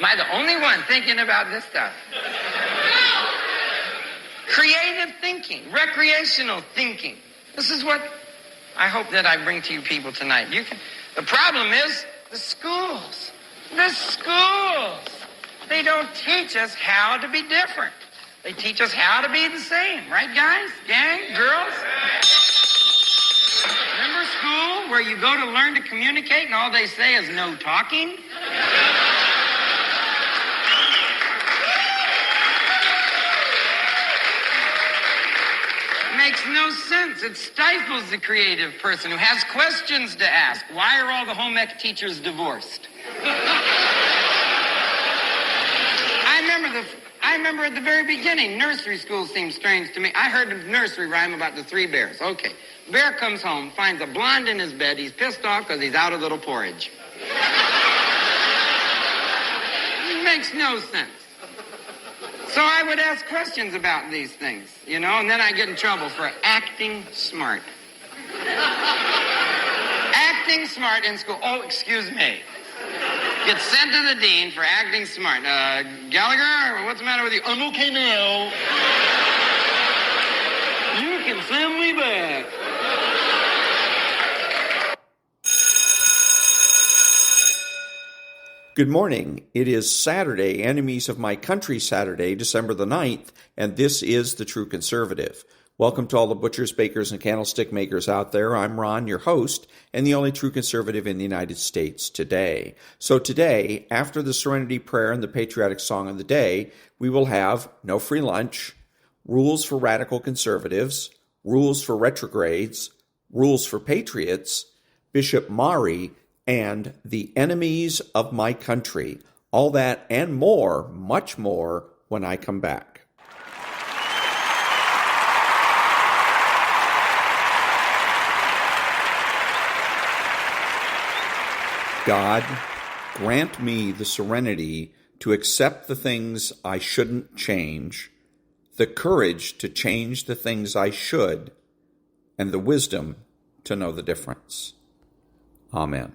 I the only one thinking about this stuff? Creative thinking, recreational thinking. This is what I hope that I bring to you people tonight. The problem is the schools. The schools. They don't teach us how to be different. They teach us how to be the same. Right, guys? Gang? Girls? Remember school where you go to learn to communicate and all they say is no talking? Makes no sense. It stifles the creative person who has questions to ask. Why are all the home ec teachers divorced? I remember at the very beginning, nursery school seemed strange to me. I heard a nursery rhyme about the three bears. Okay. Bear comes home, finds a blonde in his bed. He's pissed off because he's out of little porridge. It makes no sense. So I would ask questions about these things, and then I get in trouble for acting smart. Acting smart in school. Oh, excuse me. Get sent to the dean for acting smart. Gallagher, what's the matter with you? I'm okay now. You can send me back. Good morning. It is Saturday, Enemies of My Country Saturday, December the 9th, and this is The True Conservative. Welcome to all the butchers, bakers, and candlestick makers out there. I'm Ron, your host, and the only true conservative in the United States today. So today, after the Serenity prayer and the patriotic song of the day, we will have no free lunch, rules for radical conservatives, rules for retrogrades, rules for patriots, Bishop Mari, and the enemies of my country. All that and more, much more, when I come back. God, grant me the serenity to accept the things I shouldn't change, the courage to change the things I should, and the wisdom to know the difference. Amen.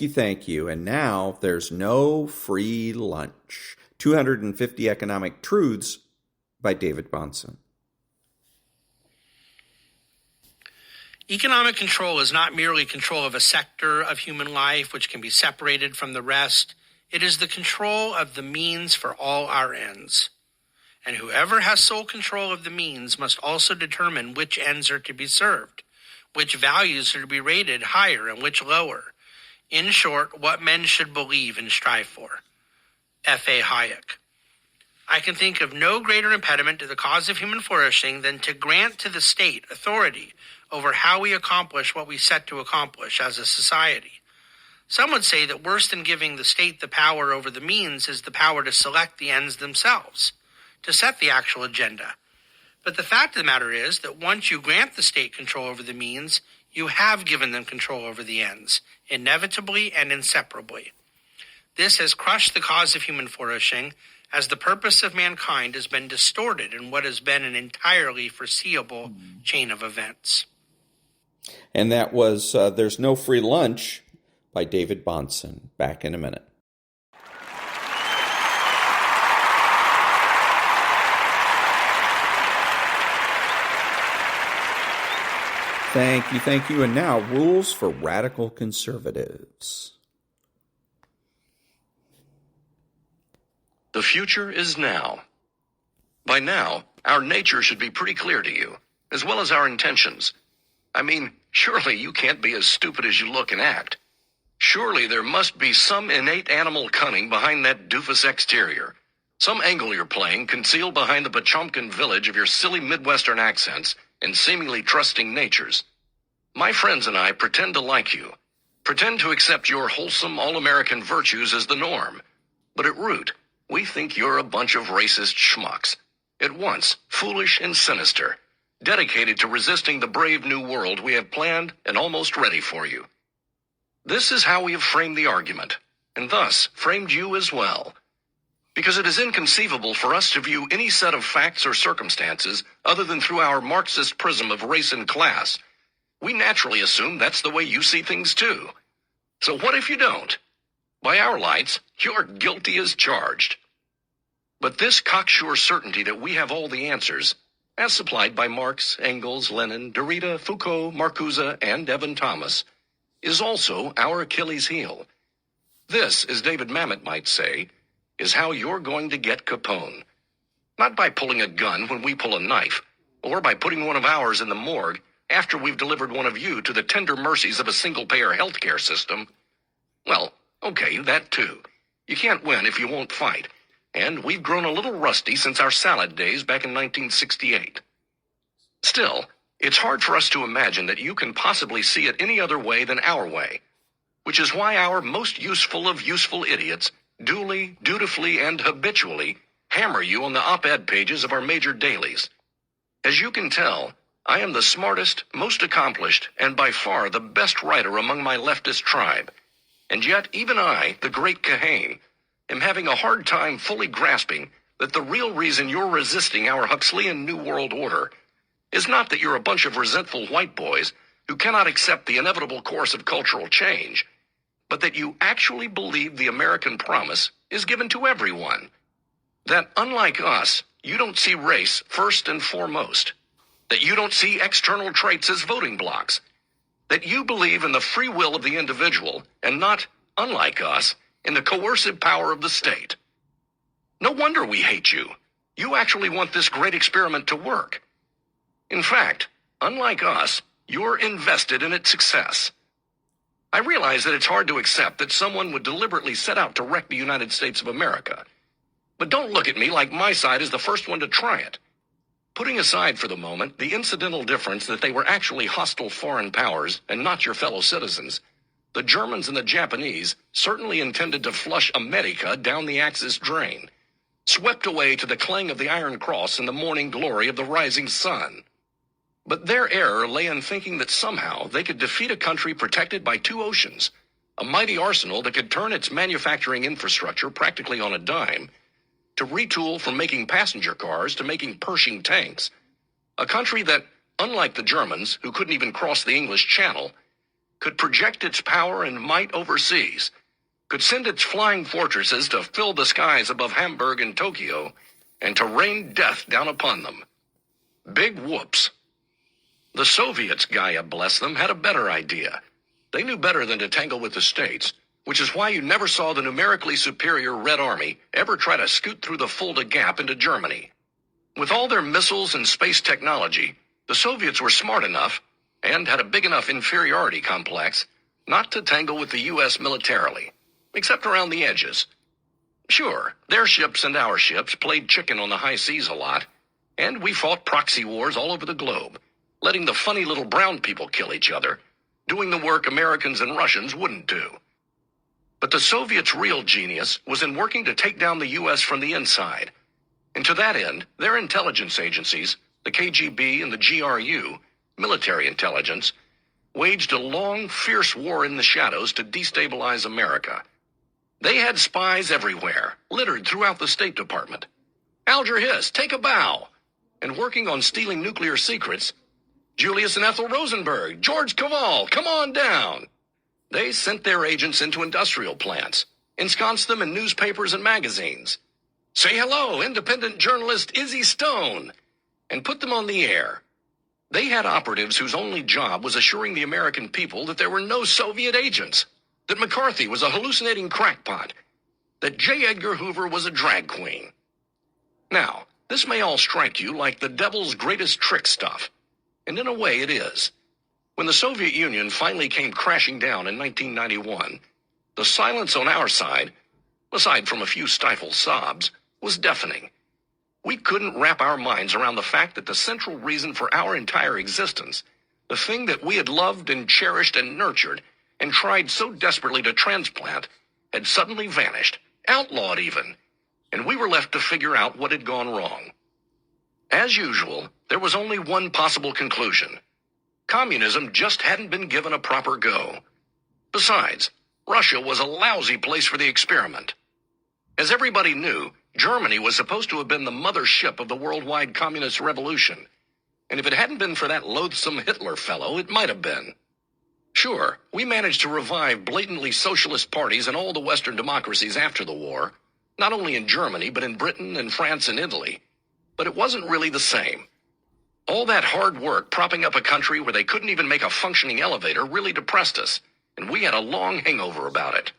Thank you. And now there's no free lunch. 250 Economic Truths by David Bahnsen. Economic control is not merely control of a sector of human life which can be separated from the rest. It is the control of the means for all our ends. and whoever has sole control of the means must also determine which ends are to be served, which values are to be rated higher and which lower. In short, what men should believe and strive for. F.A. Hayek. I can think of no greater impediment to the cause of human flourishing than to grant to the state authority over how we accomplish what we set to accomplish as a society. Some would say that worse than giving the state the power over the means is the power to select the ends themselves, to set the actual agenda. But the fact of the matter is that once you grant the state control over the means, you have given them control over the ends, inevitably and inseparably. This has crushed the cause of human flourishing, as the purpose of mankind has been distorted in what has been an entirely foreseeable chain of events. And that was There's No Free Lunch by David Bahnsen. Back in a minute. Thank you. And now, rules for radical conservatives. The future is now. By now, our nature should be pretty clear to you, as well as our intentions. I mean, surely you can't be as stupid as you look and act. Surely there must be some innate animal cunning behind that doofus exterior. Some angle you're playing concealed behind the Pochomkin village of your silly Midwestern accents and seemingly trusting natures. My friends and I pretend to like you, pretend to accept your wholesome all-American virtues as the norm. But at root, we think you're a bunch of racist schmucks, at once foolish and sinister, dedicated to resisting the brave new world we have planned and almost ready for you. This is how we have framed the argument, and thus framed you as well. Because it is inconceivable for us to view any set of facts or circumstances other than through our Marxist prism of race and class. We naturally assume that's the way you see things too. So what if you don't? By our lights, you're guilty as charged. But this cocksure certainty that we have all the answers, as supplied by Marx, Engels, Lenin, Derrida, Foucault, Marcuse, and Evan Thomas, is also our Achilles heel. This, as David Mamet might say, is how you're going to get Capone. Not by pulling a gun when we pull a knife, or by putting one of ours in the morgue after we've delivered one of you to the tender mercies of a single-payer healthcare system. Well, okay, that too. You can't win if you won't fight, and we've grown a little rusty since our salad days back in 1968. Still, it's hard for us to imagine that you can possibly see it any other way than our way, which is why our most useful of useful idiots duly, dutifully, and habitually hammer you on the op-ed pages of our major dailies. As you can tell, I am the smartest, most accomplished, and by far the best writer among my leftist tribe. And yet, even I, the great Kahane, am having a hard time fully grasping that the real reason you're resisting our Huxleyan New World Order is not that you're a bunch of resentful white boys who cannot accept the inevitable course of cultural change, but that you actually believe the American promise is given to everyone. That, unlike us, you don't see race first and foremost. That you don't see external traits as voting blocks. That you believe in the free will of the individual and not, unlike us, in the coercive power of the state. No wonder we hate you. You actually want this great experiment to work. In fact, unlike us, you're invested in its success. I realize that it's hard to accept that someone would deliberately set out to wreck the United States of America. But don't look at me like my side is the first one to try it. Putting aside for the moment the incidental difference that they were actually hostile foreign powers and not your fellow citizens, the Germans and the Japanese certainly intended to flush America down the Axis drain, swept away to the clang of the Iron Cross and the morning glory of the rising sun. But their error lay in thinking that somehow they could defeat a country protected by two oceans, a mighty arsenal that could turn its manufacturing infrastructure practically on a dime, to retool from making passenger cars to making Pershing tanks, a country that, unlike the Germans, who couldn't even cross the English Channel, could project its power and might overseas, could send its flying fortresses to fill the skies above Hamburg and Tokyo, and to rain death down upon them. Big whoops. The Soviets, Gaia bless them, had a better idea. They knew better than to tangle with the States, which is why you never saw the numerically superior Red Army ever try to scoot through the Fulda Gap into Germany. With all their missiles and space technology, the Soviets were smart enough and had a big enough inferiority complex not to tangle with the U.S. militarily, except around the edges. Sure, their ships and our ships played chicken on the high seas a lot, and we fought proxy wars all over the globe, letting the funny little brown people kill each other, doing the work Americans and Russians wouldn't do. But the Soviets' real genius was in working to take down the U.S. from the inside. And to that end, their intelligence agencies, the KGB and the GRU, military intelligence, waged a long, fierce war in the shadows to destabilize America. They had spies everywhere, littered throughout the State Department. Alger Hiss, take a bow. And working on stealing nuclear secrets, Julius and Ethel Rosenberg, George Cavall, come on down. They sent their agents into industrial plants, ensconced them in newspapers and magazines. Say hello, independent journalist Izzy Stone, and put them on the air. They had operatives whose only job was assuring the American people that there were no Soviet agents, that McCarthy was a hallucinating crackpot, that J. Edgar Hoover was a drag queen. Now, this may all strike you like the devil's greatest trick stuff, and in a way it is. When the Soviet Union finally came crashing down in 1991, the silence on our side, aside from a few stifled sobs, was deafening. We couldn't wrap our minds around the fact that the central reason for our entire existence, the thing that we had loved and cherished and nurtured and tried so desperately to transplant, had suddenly vanished, outlawed even, and we were left to figure out what had gone wrong. As usual, there was only one possible conclusion. Communism just hadn't been given a proper go. Besides, Russia was a lousy place for the experiment. As everybody knew, Germany was supposed to have been the mothership of the worldwide communist revolution, and if it hadn't been for that loathsome Hitler fellow, it might have been. Sure, we managed to revive blatantly socialist parties in all the Western democracies after the war, not only in Germany, but in Britain and France and Italy. But it wasn't really the same. All that hard work propping up a country where they couldn't even make a functioning elevator really depressed us, and we had a long hangover about it.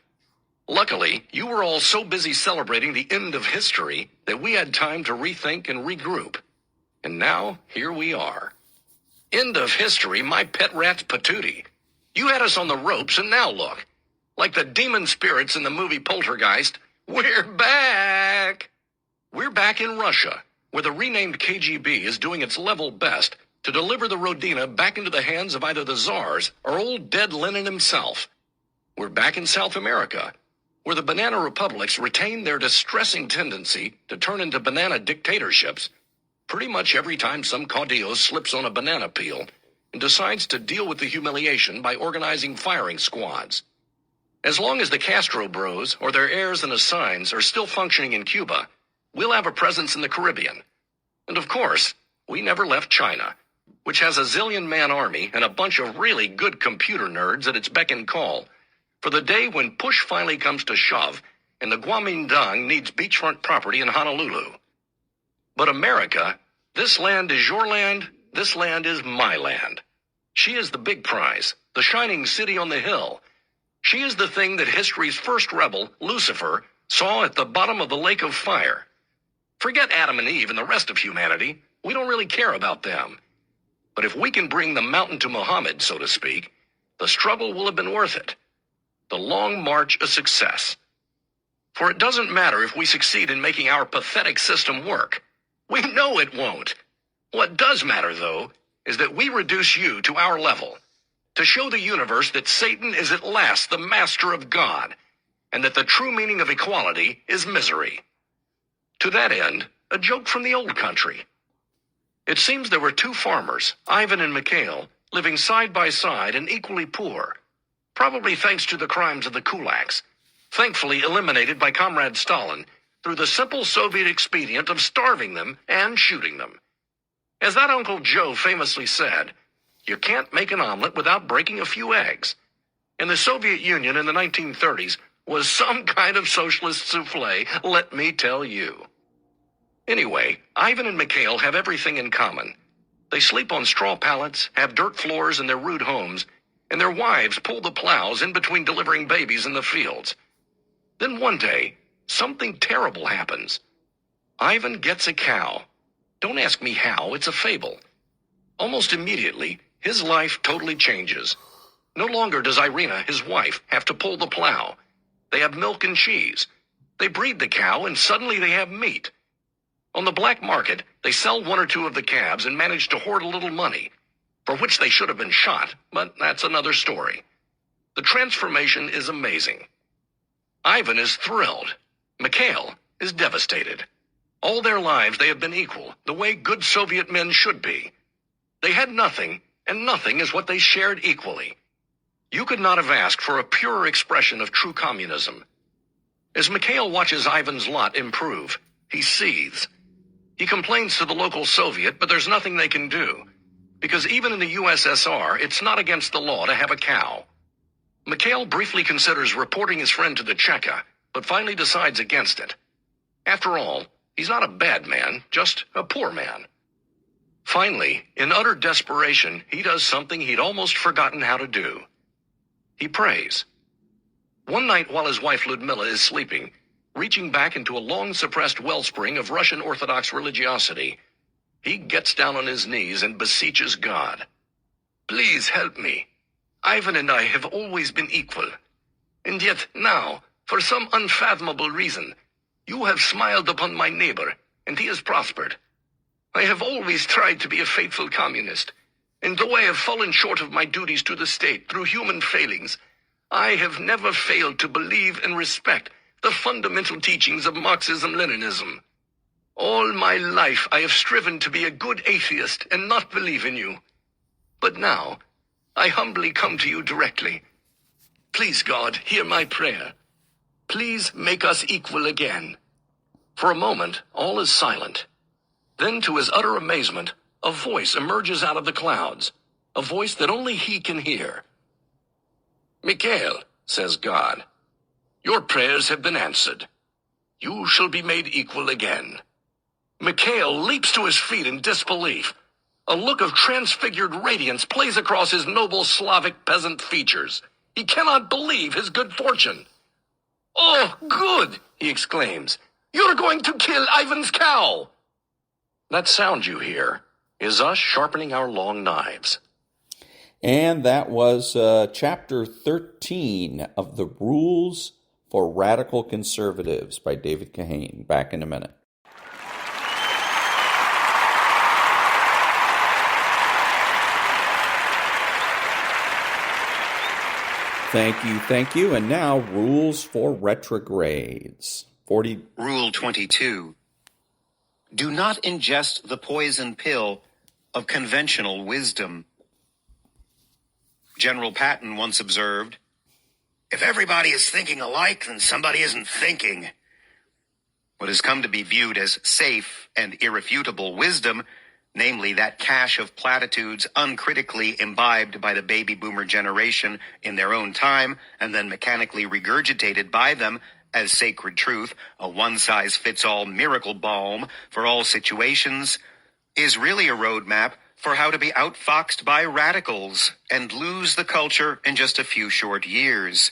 Luckily, you were all so busy celebrating the end of history that we had time to rethink and regroup. And now, here we are. End of history, my pet rat's patootie. You had us on the ropes, and now look. Like the demon spirits in the movie Poltergeist, we're back! We're back in Russia, where the renamed KGB is doing its level best to deliver the Rodina back into the hands of either the Tsars or old dead Lenin himself. We're back in South America, where the banana republics retain their distressing tendency to turn into banana dictatorships pretty much every time some caudillo slips on a banana peel and decides to deal with the humiliation by organizing firing squads. As long as the Castro Bros or their heirs and assigns are still functioning in Cuba, we'll have a presence in the Caribbean. And of course, we never left China, which has a zillion-man army and a bunch of really good computer nerds at its beck and call, for the day when push finally comes to shove and the Guomindang needs beachfront property in Honolulu. But America, this land is your land, this land is my land. She is the big prize, the shining city on the hill. She is the thing that history's first rebel, Lucifer, saw at the bottom of the lake of fire. Forget Adam and Eve and the rest of humanity. We don't really care about them. But if we can bring the mountain to Muhammad, so to speak, the struggle will have been worth it. The long march a success. For it doesn't matter if we succeed in making our pathetic system work. We know it won't. What does matter, though, is that we reduce you to our level, to show the universe that Satan is at last the master of God, and that the true meaning of equality is misery. To that end, a joke from the old country. It seems there were two farmers, Ivan and Mikhail, living side by side and equally poor, probably thanks to the crimes of the kulaks, thankfully eliminated by Comrade Stalin through the simple Soviet expedient of starving them and shooting them. As that Uncle Joe famously said, you can't make an omelet without breaking a few eggs. And the Soviet Union in the 1930s was some kind of socialist souffle, let me tell you. Anyway, Ivan and Mikhail have everything in common. They sleep on straw pallets, have dirt floors in their rude homes, and their wives pull the plows in between delivering babies in the fields. Then one day, something terrible happens. Ivan gets a cow. Don't ask me how, it's a fable. Almost immediately, his life totally changes. No longer does Irina, his wife, have to pull the plow. They have milk and cheese. They breed the cow, and suddenly they have meat. On the black market, they sell one or two of the calves and manage to hoard a little money, for which they should have been shot, but that's another story. The transformation is amazing. Ivan is thrilled. Mikhail is devastated. All their lives they have been equal, the way good Soviet men should be. They had nothing, and nothing is what they shared equally. You could not have asked for a purer expression of true communism. As Mikhail watches Ivan's lot improve, he seethes. He complains to the local Soviet, but there's nothing they can do, because even in the USSR, it's not against the law to have a cow. Mikhail briefly considers reporting his friend to the Cheka, but finally decides against it. After all, he's not a bad man, just a poor man. Finally, in utter desperation, he does something he'd almost forgotten how to do. He prays. One night while his wife Ludmila is sleeping, reaching back into a long-suppressed wellspring of Russian Orthodox religiosity, he gets down on his knees and beseeches God. Please help me. Ivan and I have always been equal. And yet now, for some unfathomable reason, you have smiled upon my neighbor, and he has prospered. I have always tried to be a faithful communist, and though I have fallen short of my duties to the state through human failings, I have never failed to believe and respect the fundamental teachings of Marxism-Leninism. All my life I have striven to be a good atheist and not believe in you. But now, I humbly come to you directly. Please, God, hear my prayer. Please make us equal again. For a moment, all is silent. Then, to his utter amazement, a voice emerges out of the clouds, a voice that only he can hear. Mikhail, says God, your prayers have been answered. You shall be made equal again. Mikhail leaps to his feet in disbelief. A look of transfigured radiance plays across his noble Slavic peasant features. He cannot believe his good fortune. Oh, good, he exclaims. You're going to kill Ivan's cow. That sound you hear is us sharpening our long knives. And that was Chapter 13 of The Rules for Radical Conservatives by David Kahane. Back in a minute. Thank you. And now, Rules for Retrogrades. Rule 22. Do not ingest the poison pill of conventional wisdom. General Patton once observed, if everybody is thinking alike, then somebody isn't thinking. What has come to be viewed as safe and irrefutable wisdom, namely that cache of platitudes uncritically imbibed by the baby boomer generation in their own time and then mechanically regurgitated by them as sacred truth, a one-size-fits-all miracle balm for all situations, is really a roadmap for how to be outfoxed by radicals and lose the culture in just a few short years.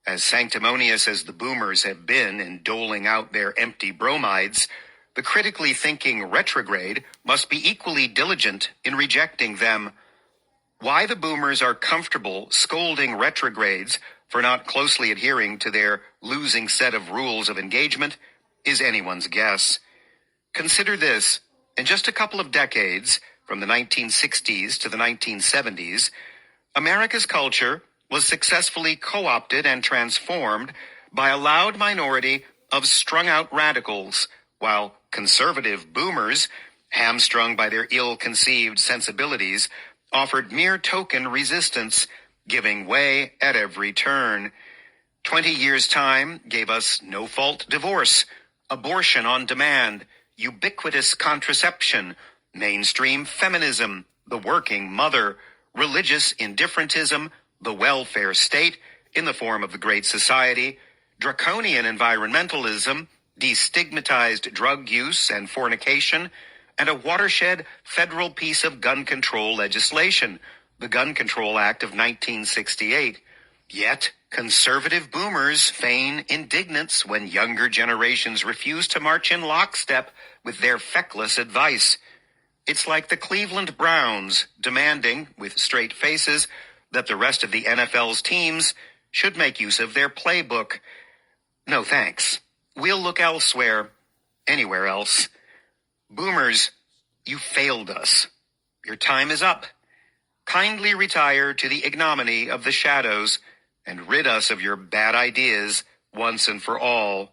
As sanctimonious as the boomers have been in doling out their empty bromides, the critically thinking retrograde must be equally diligent in rejecting them. Why the boomers are comfortable scolding retrogrades for not closely adhering to their losing set of rules of engagement is anyone's guess. Consider this. In just a couple of decades, from the 1960s to the 1970s, America's culture was successfully co-opted and transformed by a loud minority of strung-out radicals, while conservative boomers, hamstrung by their ill-conceived sensibilities, offered mere token resistance, giving way at every turn. 20 years' time gave us no-fault divorce, abortion on demand, ubiquitous contraception, mainstream feminism, the working mother, religious indifferentism, the welfare state in the form of the Great Society, draconian environmentalism, destigmatized drug use and fornication, and a watershed federal piece of gun control legislation, the Gun Control Act of 1968. Yet, Conservative boomers feign indignance when younger generations refuse to march in lockstep with their feckless advice. It's like the Cleveland Browns demanding, with straight faces, that the rest of the NFL's teams should make use of their playbook. No thanks. We'll look elsewhere, anywhere else. Boomers, you failed us. Your time is up. Kindly retire to the ignominy of the shadows and rid us of your bad ideas once and for all.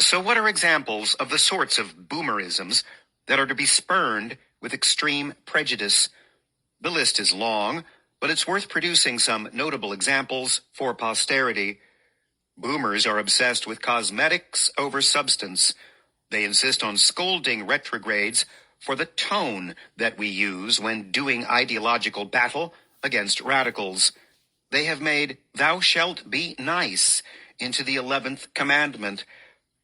So what are examples of the sorts of boomerisms that are to be spurned with extreme prejudice? The list is long, but it's worth producing some notable examples for posterity. Boomers are obsessed with cosmetics over substance. They insist on scolding retrogrades for the tone that we use when doing ideological battle against radicals. They have made "thou shalt be nice" into the 11th commandment.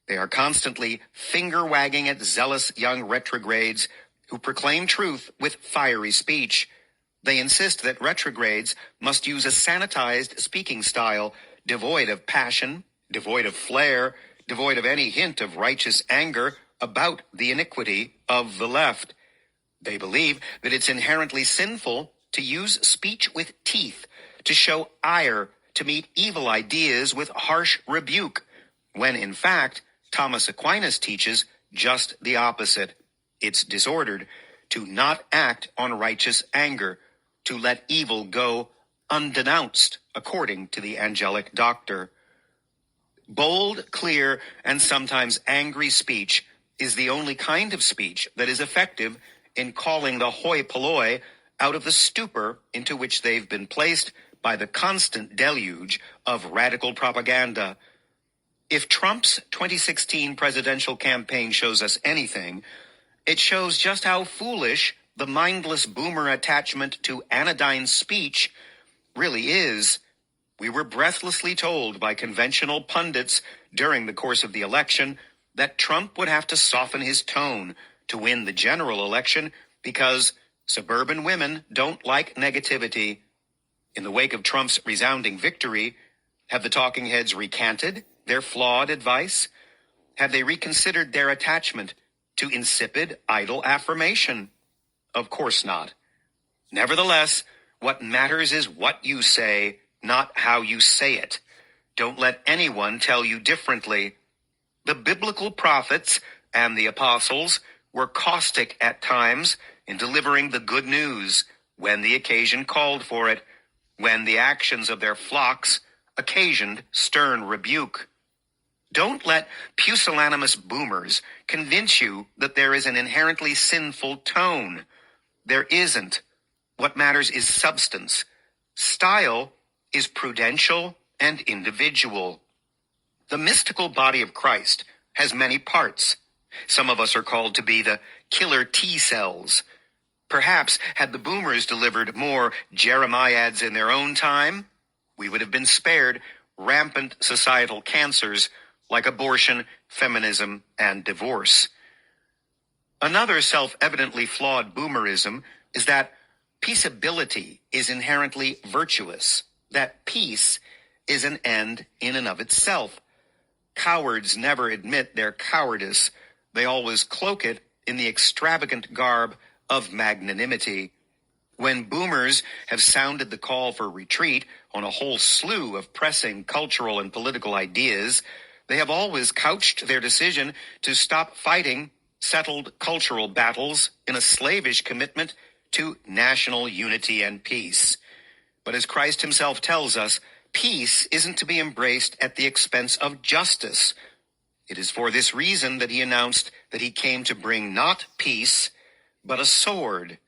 They are constantly finger-wagging at zealous young retrogrades who proclaim truth with fiery speech. They insist that retrogrades must use a sanitized speaking style, devoid of passion, devoid of flair, devoid of any hint of righteous anger about the iniquity of the left. They believe that it's inherently sinful to use speech with teeth, to show ire, to meet evil ideas with harsh rebuke, when in fact, Thomas Aquinas teaches just the opposite. It's disordered to not act on righteous anger, to let evil go undenounced, according to the angelic doctor. Bold, clear, and sometimes angry speech is the only kind of speech that is effective in calling the hoi polloi out of the stupor into which they've been placed by the constant deluge of radical propaganda. If Trump's 2016 presidential campaign shows us anything, it shows just how foolish the mindless boomer attachment to anodyne speech really is. We were breathlessly told by conventional pundits during the course of the election that Trump would have to soften his tone to win the general election because suburban women don't like negativity. In the wake of Trump's resounding victory, have the talking heads recanted their flawed advice? Have they reconsidered their attachment to insipid, idle affirmation? Of course not. Nevertheless, what matters is what you say, not how you say it. Don't let anyone tell you differently. The biblical prophets and the apostles were caustic at times in delivering the good news when the occasion called for it, when the actions of their flocks occasioned stern rebuke. Don't let pusillanimous boomers convince you that there is an inherently sinful tone. There isn't. What matters is substance. Style is prudential and individual. The mystical body of Christ has many parts. Some of us are called to be the killer T cells. Perhaps had the boomers delivered more Jeremiads in their own time, we would have been spared rampant societal cancers like abortion, feminism, and divorce. Another self-evidently flawed boomerism is that peaceability is inherently virtuous, that peace is an end in and of itself. Cowards never admit their cowardice. They always cloak it in the extravagant garb of magnanimity. When boomers have sounded the call for retreat on a whole slew of pressing cultural and political ideas, they have always couched their decision to stop fighting settled cultural battles in a slavish commitment to national unity and peace. But as Christ himself tells us, peace isn't to be embraced at the expense of justice. It is for this reason that he announced that he came to bring not peace, but a sword.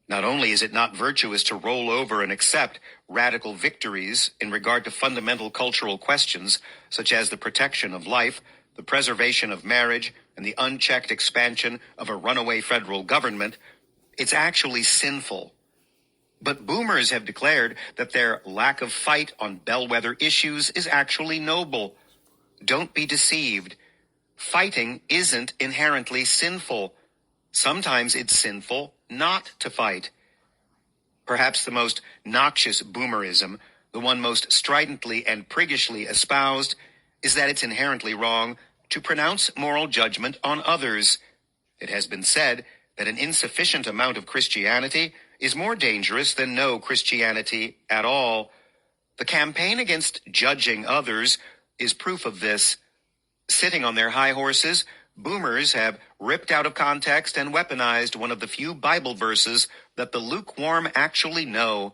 Not only is it not virtuous to roll over and accept radical victories in regard to fundamental cultural questions, such as the protection of life, the preservation of marriage, and the unchecked expansion of a runaway federal government, it's actually sinful. But boomers have declared that their lack of fight on bellwether issues is actually noble. Don't be deceived. Fighting isn't inherently sinful. Sometimes it's sinful not to fight. Perhaps the most noxious boomerism, the one most stridently and priggishly espoused, is that it's inherently wrong to pronounce moral judgment on others. It has been said that an insufficient amount of Christianity is more dangerous than no Christianity at all. The campaign against judging others is proof of this. Sitting on their high horses, boomers have ripped out of context and weaponized one of the few Bible verses that the lukewarm actually know,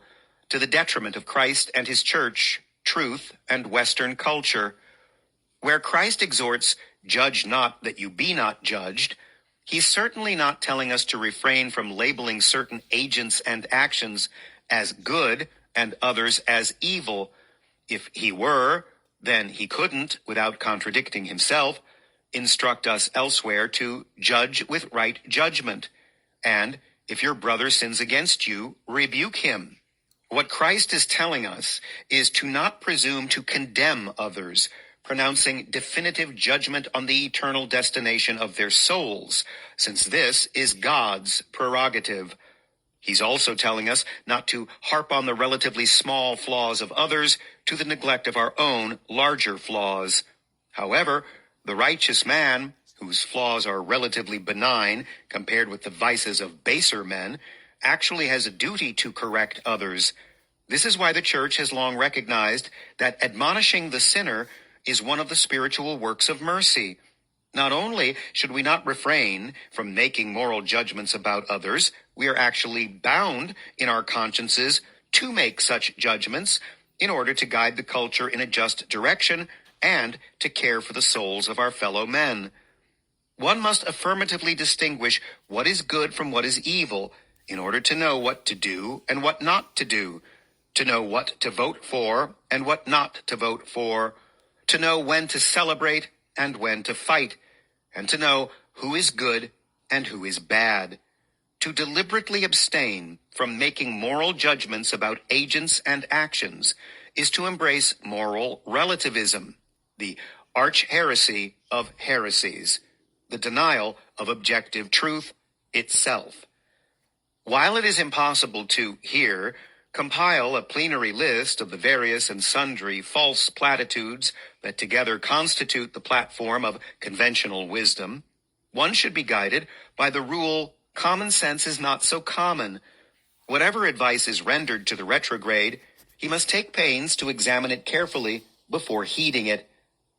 to the detriment of Christ and his church, truth, and Western culture. Where Christ exhorts, "Judge not that you be not judged," he's certainly not telling us to refrain from labeling certain agents and actions as good and others as evil. If he were, then he couldn't, without contradicting himself, instruct us elsewhere to judge with right judgment. And if your brother sins against you, rebuke him. What Christ is telling us is to not presume to condemn others, pronouncing definitive judgment on the eternal destination of their souls, since this is God's prerogative. He's also telling us not to harp on the relatively small flaws of others to the neglect of our own larger flaws. However, the righteous man, whose flaws are relatively benign compared with the vices of baser men, actually has a duty to correct others. This is why the church has long recognized that admonishing the sinner is one of the spiritual works of mercy. Not only should we not refrain from making moral judgments about others, we are actually bound in our consciences to make such judgments in order to guide the culture in a just direction and to care for the souls of our fellow men. One must affirmatively distinguish what is good from what is evil in order to know what to do and what not to do, to know what to vote for and what not to vote for, to know when to celebrate and when to fight, and to know who is good and who is bad. To deliberately abstain from making moral judgments about agents and actions is to embrace moral relativism, the arch-heresy of heresies, the denial of objective truth itself. While it is impossible to, here, compile a plenary list of the various and sundry false platitudes that together constitute the platform of conventional wisdom, one should be guided by the rule, common sense is not so common. Whatever advice is rendered to the retrograde, he must take pains to examine it carefully before heeding it.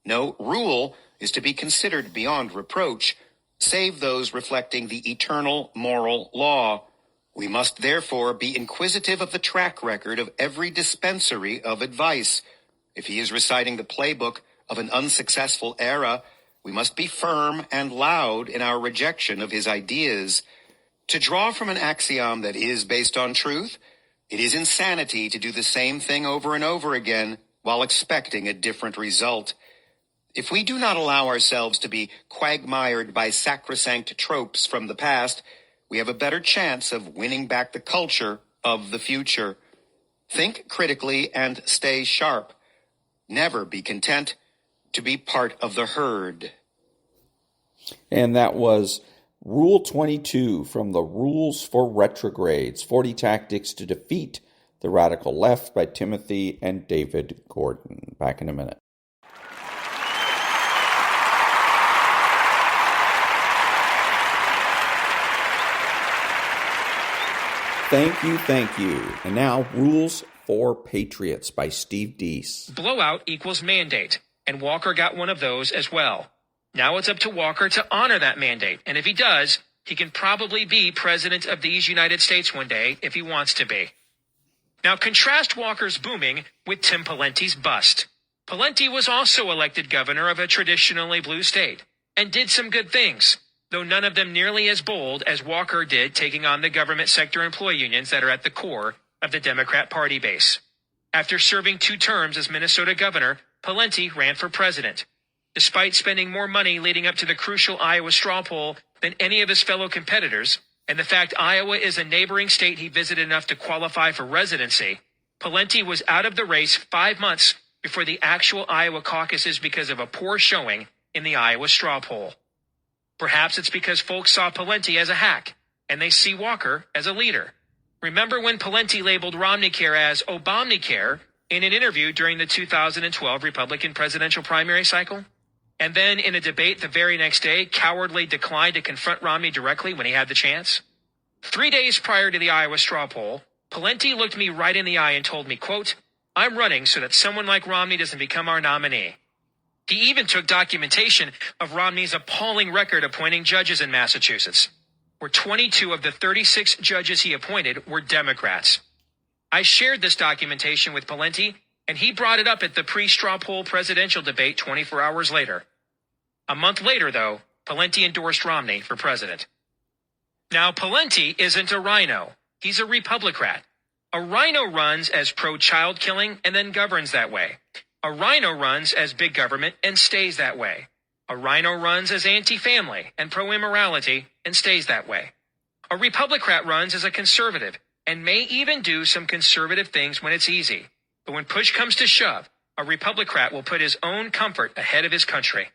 No rule is to be considered beyond reproach, save those reflecting the eternal moral law. We must therefore be inquisitive of the track record of every dispensary of advice. If he is reciting the playbook of an unsuccessful era, we must be firm and loud in our rejection of his ideas. To draw from an axiom that is based on truth, it is insanity to do the same thing over and over again while expecting a different result. If we do not allow ourselves to be quagmired by sacrosanct tropes from the past, we have a better chance of winning back the culture of the future. Think critically and stay sharp. Never be content to be part of the herd. And that was Rule 22 from the Rules for Retrogrades, 40 Tactics to Defeat the Radical Left by Timothy and David Gordon. Back in a minute. Thank you. And now, Rules for Patriots by Steve Deese. Blowout equals mandate, and Walker got one of those as well. Now it's up to Walker to honor that mandate, and if he does, he can probably be president of these United States one day if he wants to be. Now contrast Walker's booming with Tim Pawlenty's bust. Pawlenty was also elected governor of a traditionally blue state, and did some good things, though none of them nearly as bold as Walker did taking on the government sector employee unions that are at the core of the Democrat Party base. After serving 2 terms as Minnesota governor, Pawlenty ran for president. Despite spending more money leading up to the crucial Iowa straw poll than any of his fellow competitors, and the fact Iowa is a neighboring state he visited enough to qualify for residency, Pawlenty was out of the race 5 months before the actual Iowa caucuses because of a poor showing in the Iowa straw poll. Perhaps it's because folks saw Pawlenty as a hack, and they see Walker as a leader. Remember when Pawlenty labeled Romneycare as Obamacare in an interview during the 2012 Republican presidential primary cycle, and then in a debate the very next day, cowardly declined to confront Romney directly when he had the chance. 3 days prior to the Iowa straw poll, Pawlenty looked me right in the eye and told me, quote, "I'm running so that someone like Romney doesn't become our nominee." He even took documentation of Romney's appalling record appointing judges in Massachusetts, where 22 of the 36 judges he appointed were Democrats. I shared this documentation with Pawlenty, and he brought it up at the pre-straw poll presidential debate 24 hours later. A month later, though, Pawlenty endorsed Romney for president. Now, Pawlenty isn't a rhino. He's a Republican. A rhino runs as pro-child killing and then governs that way. A rhino runs as big government and stays that way. A rhino runs as anti-family and pro-immorality and stays that way. A Republican runs as a conservative and may even do some conservative things when it's easy. But when push comes to shove, a Republican will put his own comfort ahead of his country.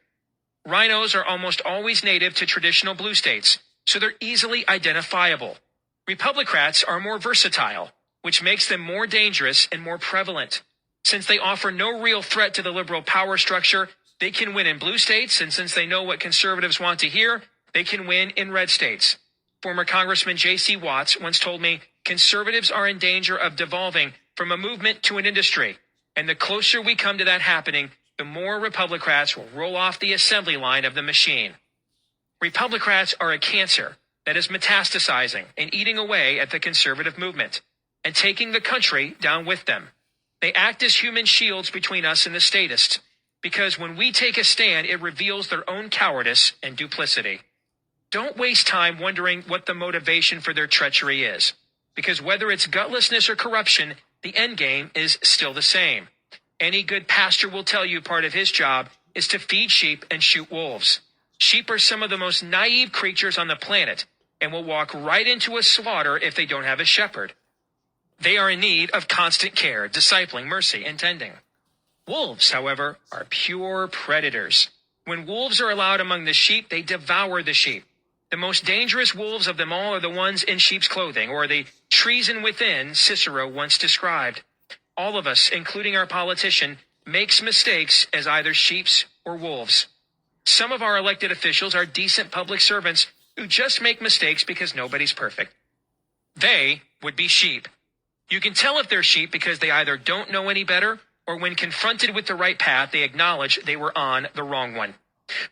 Rhinos are almost always native to traditional blue states, so they're easily identifiable. Republicans are more versatile, which makes them more dangerous and more prevalent. Since they offer no real threat to the liberal power structure, they can win in blue states, and since they know what conservatives want to hear, they can win in red states. Former Congressman J.C. Watts once told me, conservatives are in danger of devolving from a movement to an industry, and the closer we come to that happening, the more Republicans will roll off the assembly line of the machine. Republicans are a cancer that is metastasizing and eating away at the conservative movement and taking the country down with them. They act as human shields between us and the statists, because when we take a stand, it reveals their own cowardice and duplicity. Don't waste time wondering what the motivation for their treachery is, because whether it's gutlessness or corruption, the end game is still the same. Any good pastor will tell you part of his job is to feed sheep and shoot wolves. Sheep are some of the most naive creatures on the planet and will walk right into a slaughter if they don't have a shepherd. They are in need of constant care, discipling, mercy, and tending. Wolves, however, are pure predators. When wolves are allowed among the sheep, they devour the sheep. The most dangerous wolves of them all are the ones in sheep's clothing, or the treason within Cicero once described. All of us, including our politician, makes mistakes as either sheeps or wolves. Some of our elected officials are decent public servants who just make mistakes because nobody's perfect. They would be sheep. You can tell if they're sheep because they either don't know any better, or when confronted with the right path, they acknowledge they were on the wrong one.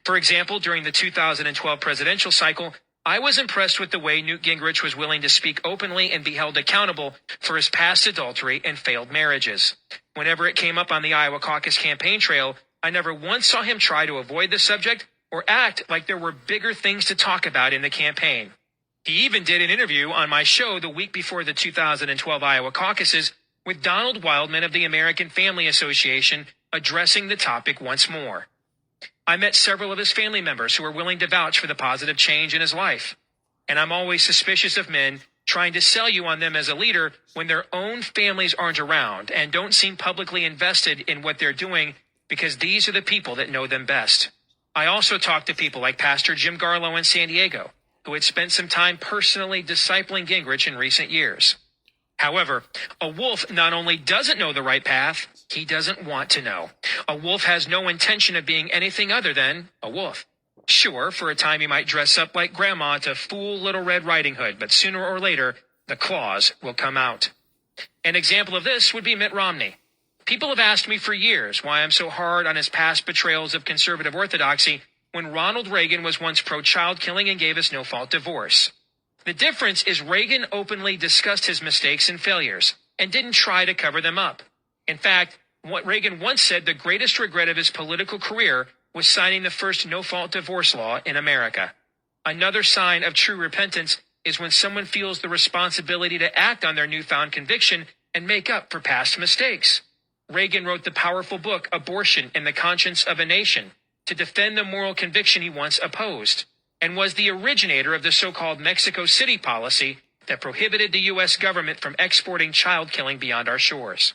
For example, during the 2012 presidential cycle, I was impressed with the way Newt Gingrich was willing to speak openly and be held accountable for his past adultery and failed marriages. Whenever it came up on the Iowa caucus campaign trail, I never once saw him try to avoid the subject or act like there were bigger things to talk about in the campaign. He even did an interview on my show the week before the 2012 Iowa caucuses with Donald Wildman of the American Family Association addressing the topic once more. I met several of his family members who were willing to vouch for the positive change in his life. And I'm always suspicious of men trying to sell you on them as a leader when their own families aren't around and don't seem publicly invested in what they're doing, because these are the people that know them best. I also talked to people like Pastor Jim Garlow in San Diego, who had spent some time personally discipling Gingrich in recent years. However, a wolf not only doesn't know the right path, he doesn't want to know. A wolf has no intention of being anything other than a wolf. Sure, for a time he might dress up like Grandma to fool Little Red Riding Hood, but sooner or later, the claws will come out. An example of this would be Mitt Romney. People have asked me for years why I'm so hard on his past betrayals of conservative orthodoxy when Ronald Reagan was once pro-child killing and gave us no-fault divorce. The difference is Reagan openly discussed his mistakes and failures and didn't try to cover them up. In fact, what Reagan once said the greatest regret of his political career was signing the first no-fault divorce law in America. Another sign of true repentance is when someone feels the responsibility to act on their newfound conviction and make up for past mistakes. Reagan wrote the powerful book Abortion and the Conscience of a Nation to defend the moral conviction he once opposed, and was the originator of the so-called Mexico City policy that prohibited the U.S. government from exporting child killing beyond our shores.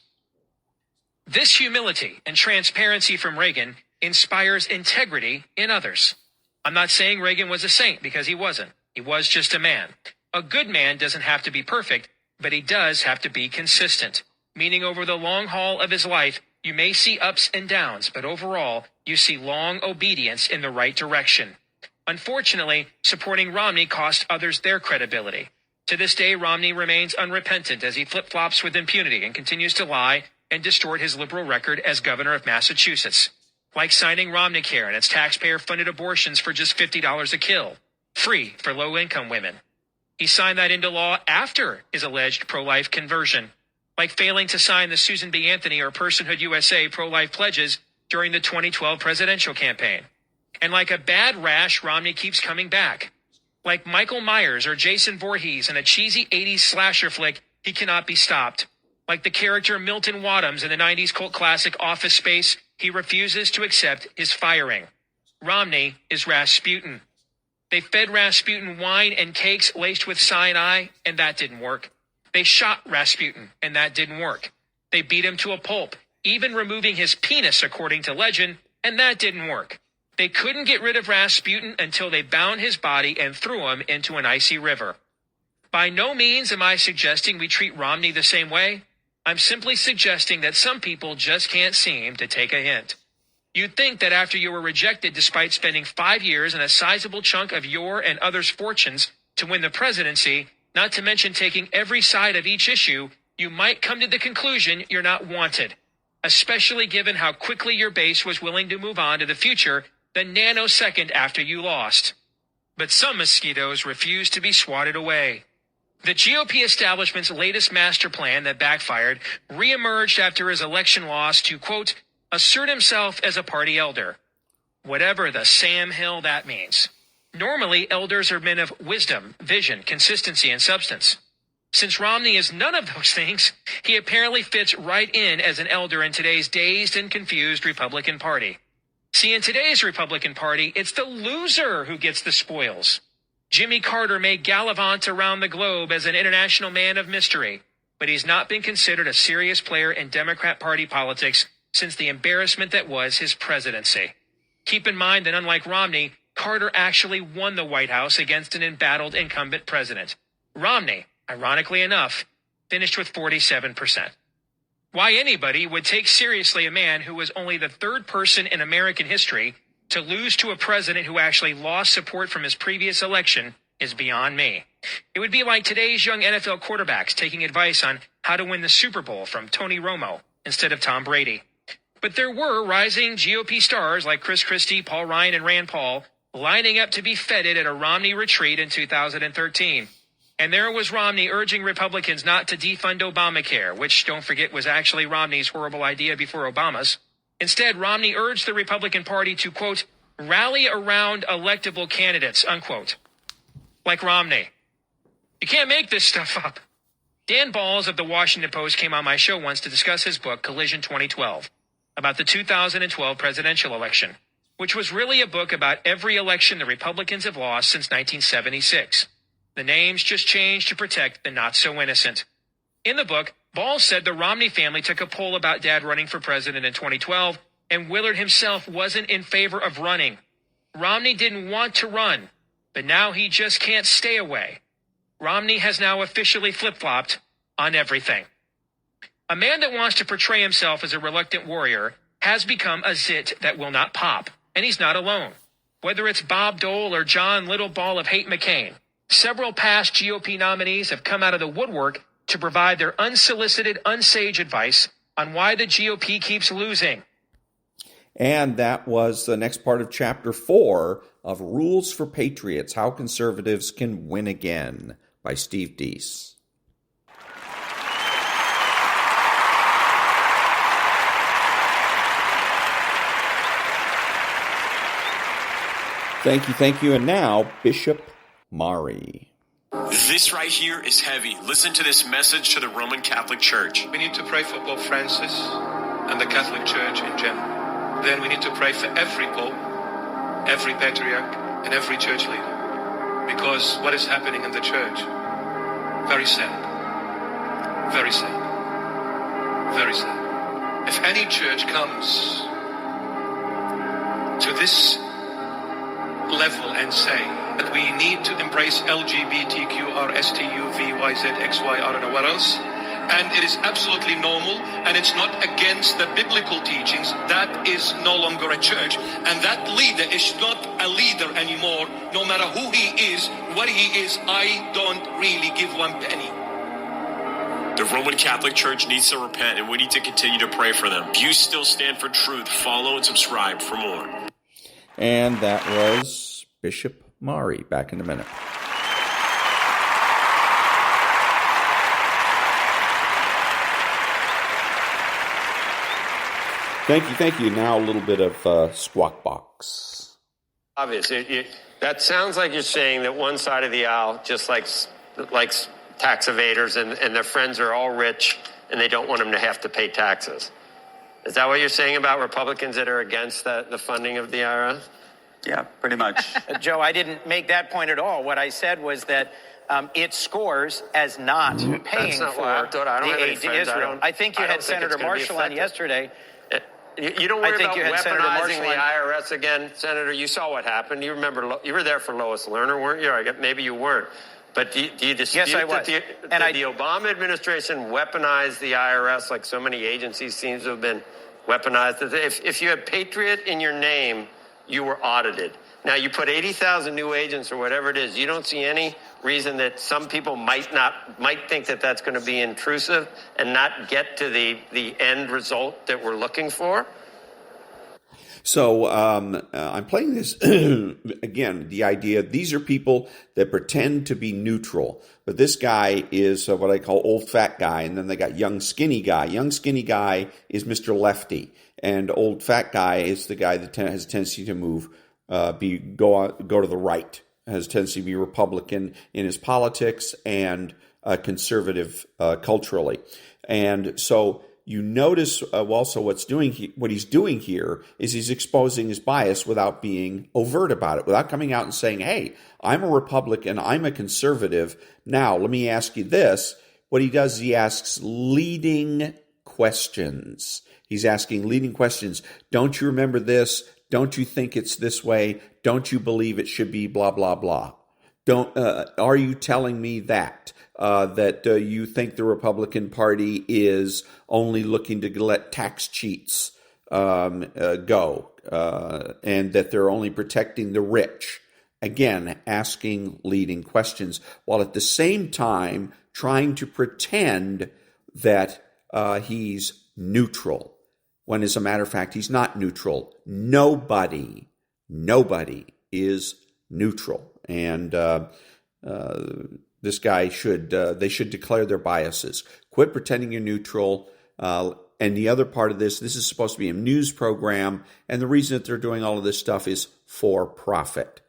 This humility and transparency from Reagan inspires integrity in others. I'm not saying Reagan was a saint, because he wasn't. He was just a man. A good man doesn't have to be perfect, but he does have to be consistent, meaning over the long haul of his life, you may see ups and downs, but overall, you see long obedience in the right direction. Unfortunately, supporting Romney cost others their credibility. To this day, Romney remains unrepentant as he flip-flops with impunity and continues to lie and distort his liberal record as governor of Massachusetts. Like signing Romneycare and its taxpayer-funded abortions for just $50 a kill, free for low-income women. He signed that into law after his alleged pro-life conversion, like failing to sign the Susan B. Anthony or Personhood USA pro-life pledges during the 2012 presidential campaign. And like a bad rash, Romney keeps coming back. Like Michael Myers or Jason Voorhees in a cheesy 80s slasher flick, he cannot be stopped. Like the character Milton Wadhams in the 90s cult classic Office Space, he refuses to accept his firing. Romney is Rasputin. They fed Rasputin wine and cakes laced with cyanide, and that didn't work. They shot Rasputin, and that didn't work. They beat him to a pulp, even removing his penis, according to legend, and that didn't work. They couldn't get rid of Rasputin until they bound his body and threw him into an icy river. By no means am I suggesting we treat Romney the same way. I'm simply suggesting that some people just can't seem to take a hint. You'd think that after you were rejected despite spending 5 years and a sizable chunk of your and others' fortunes to win the presidency, not to mention taking every side of each issue, you might come to the conclusion you're not wanted, especially given how quickly your base was willing to move on to the future the nanosecond after you lost. But some mosquitoes refuse to be swatted away. The GOP establishment's latest master plan that backfired reemerged after his election loss to, quote, assert himself as a party elder. Whatever the Sam Hill that means. Normally, elders are men of wisdom, vision, consistency, and substance. Since Romney is none of those things, he apparently fits right in as an elder in today's dazed and confused Republican Party. See, in today's Republican Party, it's the loser who gets the spoils. Jimmy Carter may gallivant around the globe as an international man of mystery, but he's not been considered a serious player in Democrat Party politics since the embarrassment that was his presidency. Keep in mind that unlike Romney, Carter actually won the White House against an embattled incumbent president. Romney, ironically enough, finished with 47%. Why anybody would take seriously a man who was only the third person in American history to lose to a president who actually lost support from his previous election is beyond me. It would be like today's young NFL quarterbacks taking advice on how to win the Super Bowl from Tony Romo instead of Tom Brady. But there were rising GOP stars like Chris Christie, Paul Ryan, and Rand Paul lining up to be feted at a Romney retreat in 2013. And there was Romney urging Republicans not to defund Obamacare, which, don't forget, was actually Romney's horrible idea before Obama's. Instead, Romney urged the Republican Party to, quote, rally around electable candidates, unquote. Like Romney. You can't make this stuff up. Dan Balls of the Washington Post came on my show once to discuss his book, Collision 2012, about the 2012 presidential election, which was really a book about every election the Republicans have lost since 1976. The names just changed to protect the not-so-innocent. In the book, Ball said the Romney family took a poll about Dad running for president in 2012, and Willard himself wasn't in favor of running. Romney didn't want to run, but now he just can't stay away. Romney has now officially flip-flopped on everything. A man that wants to portray himself as a reluctant warrior has become a zit that will not pop, and he's not alone. Whether it's Bob Dole or John Littleball of Hate McCain, several past GOP nominees have come out of the woodwork to provide their unsolicited, unsage advice on why the GOP keeps losing. And that was the next part of Chapter 4 of Rules for Patriots, How Conservatives Can Win Again by Steve Deese. Thank you. And now, Bishop Mari. This right here is heavy. Listen to this message to the Roman Catholic Church. We need to pray for Pope Francis and the Catholic Church in general. Then we need to pray for every pope, every patriarch, and every church leader. Because what is happening in the church, very sad. Very sad. Very sad. If any church comes to this level and say that we need to embrace LGBTQ, R, STU, V, Y, Z, X, Y, I don't know what else, and it is absolutely normal, and it's not against the biblical teachings. That is no longer a church, and that leader is not a leader anymore. No matter who he is, what he is, I don't really give one penny. The Roman Catholic Church needs to repent, and we need to continue to pray for them. Views still stand for truth. Follow and subscribe for more. And that was Bishop Mari. Back in a minute. Thank you. Now a little bit of Squawk Box. Obviously, that sounds like you're saying that one side of the aisle just likes tax evaders and their friends are all rich and they don't want them to have to pay taxes. Is that what you're saying about Republicans that are against the funding of the IRS? Yeah, pretty much. Joe, I didn't make that point at all. What I said was that it scores as not paying not for what I thought. I don't the have any aid to friends. Israel. I think you had Senator Marshall on yesterday. You don't worry about weaponizing the IRS IRS again, Senator. You saw what happened. You remember, you were there for Lois Lerner, weren't you? Maybe you weren't. But do you dispute yes, I was. that the Obama administration weaponized the IRS like so many agencies seem to have been weaponized? If you had Patriot in your name, you were audited. Now, you put 80,000 new agents or whatever it is. You don't see any reason that some people might think that that's going to be intrusive and not get to the end result that we're looking for? So I'm playing this, again, the idea, these are people that pretend to be neutral. But this guy is what I call old fat guy, and then they got young skinny guy. Young skinny guy is Mr. Lefty, and old fat guy is the guy that has a tendency to move, go to the right, has a tendency to be Republican in his politics and conservative culturally. And so you notice also what he's doing here is he's exposing his bias without being overt about it, without coming out and saying, hey, I'm a Republican, I'm a conservative. Now, let me ask you this. What he does is he asks leading questions. He's asking leading questions. Don't you remember this? Don't you think it's this way? Don't you believe it should be blah, blah, blah? Are you telling me that you think the Republican Party is only looking to let tax cheats go, and that they're only protecting the rich? Again, asking leading questions, while at the same time trying to pretend that he's neutral, when as a matter of fact, he's not neutral. Nobody is neutral. And this guy they should declare their biases. Quit pretending you're neutral. And the other part of this is supposed to be a news program. And the reason that they're doing all of this stuff is for profit,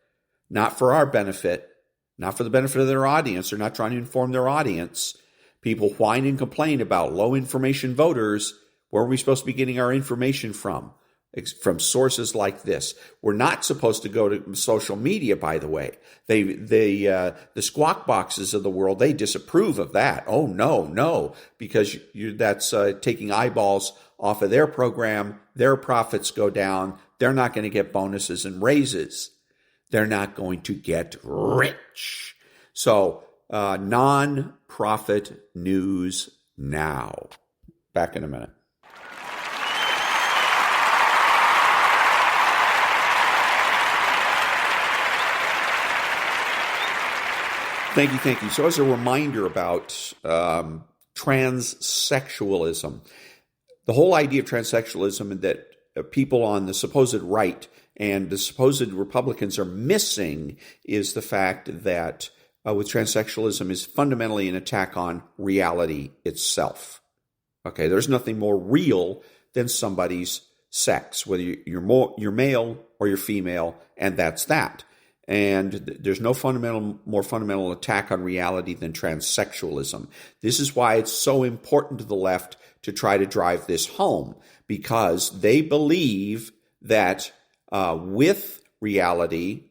not for our benefit, not for the benefit of their audience. They're not trying to inform their audience. People whine and complain about low information voters. Where are we supposed to be getting our information from? From sources like this. We're not supposed to go to social media, by the way. The squawk boxes of the world, they disapprove of that. Oh, no, because that's taking eyeballs off of their program. Their profits go down. They're not going to get bonuses and raises. They're not going to get rich. So, non-profit news now. Back in a minute. Thank you. So as a reminder about transsexualism, the whole idea of transsexualism that people on the supposed right and the supposed Republicans are missing is the fact that with transsexualism is fundamentally an attack on reality itself. Okay, there's nothing more real than somebody's sex, whether you're male or you're female, and that's that. And there's no more fundamental attack on reality than transsexualism. This is why it's so important to the left to try to drive this home, because they believe that with reality,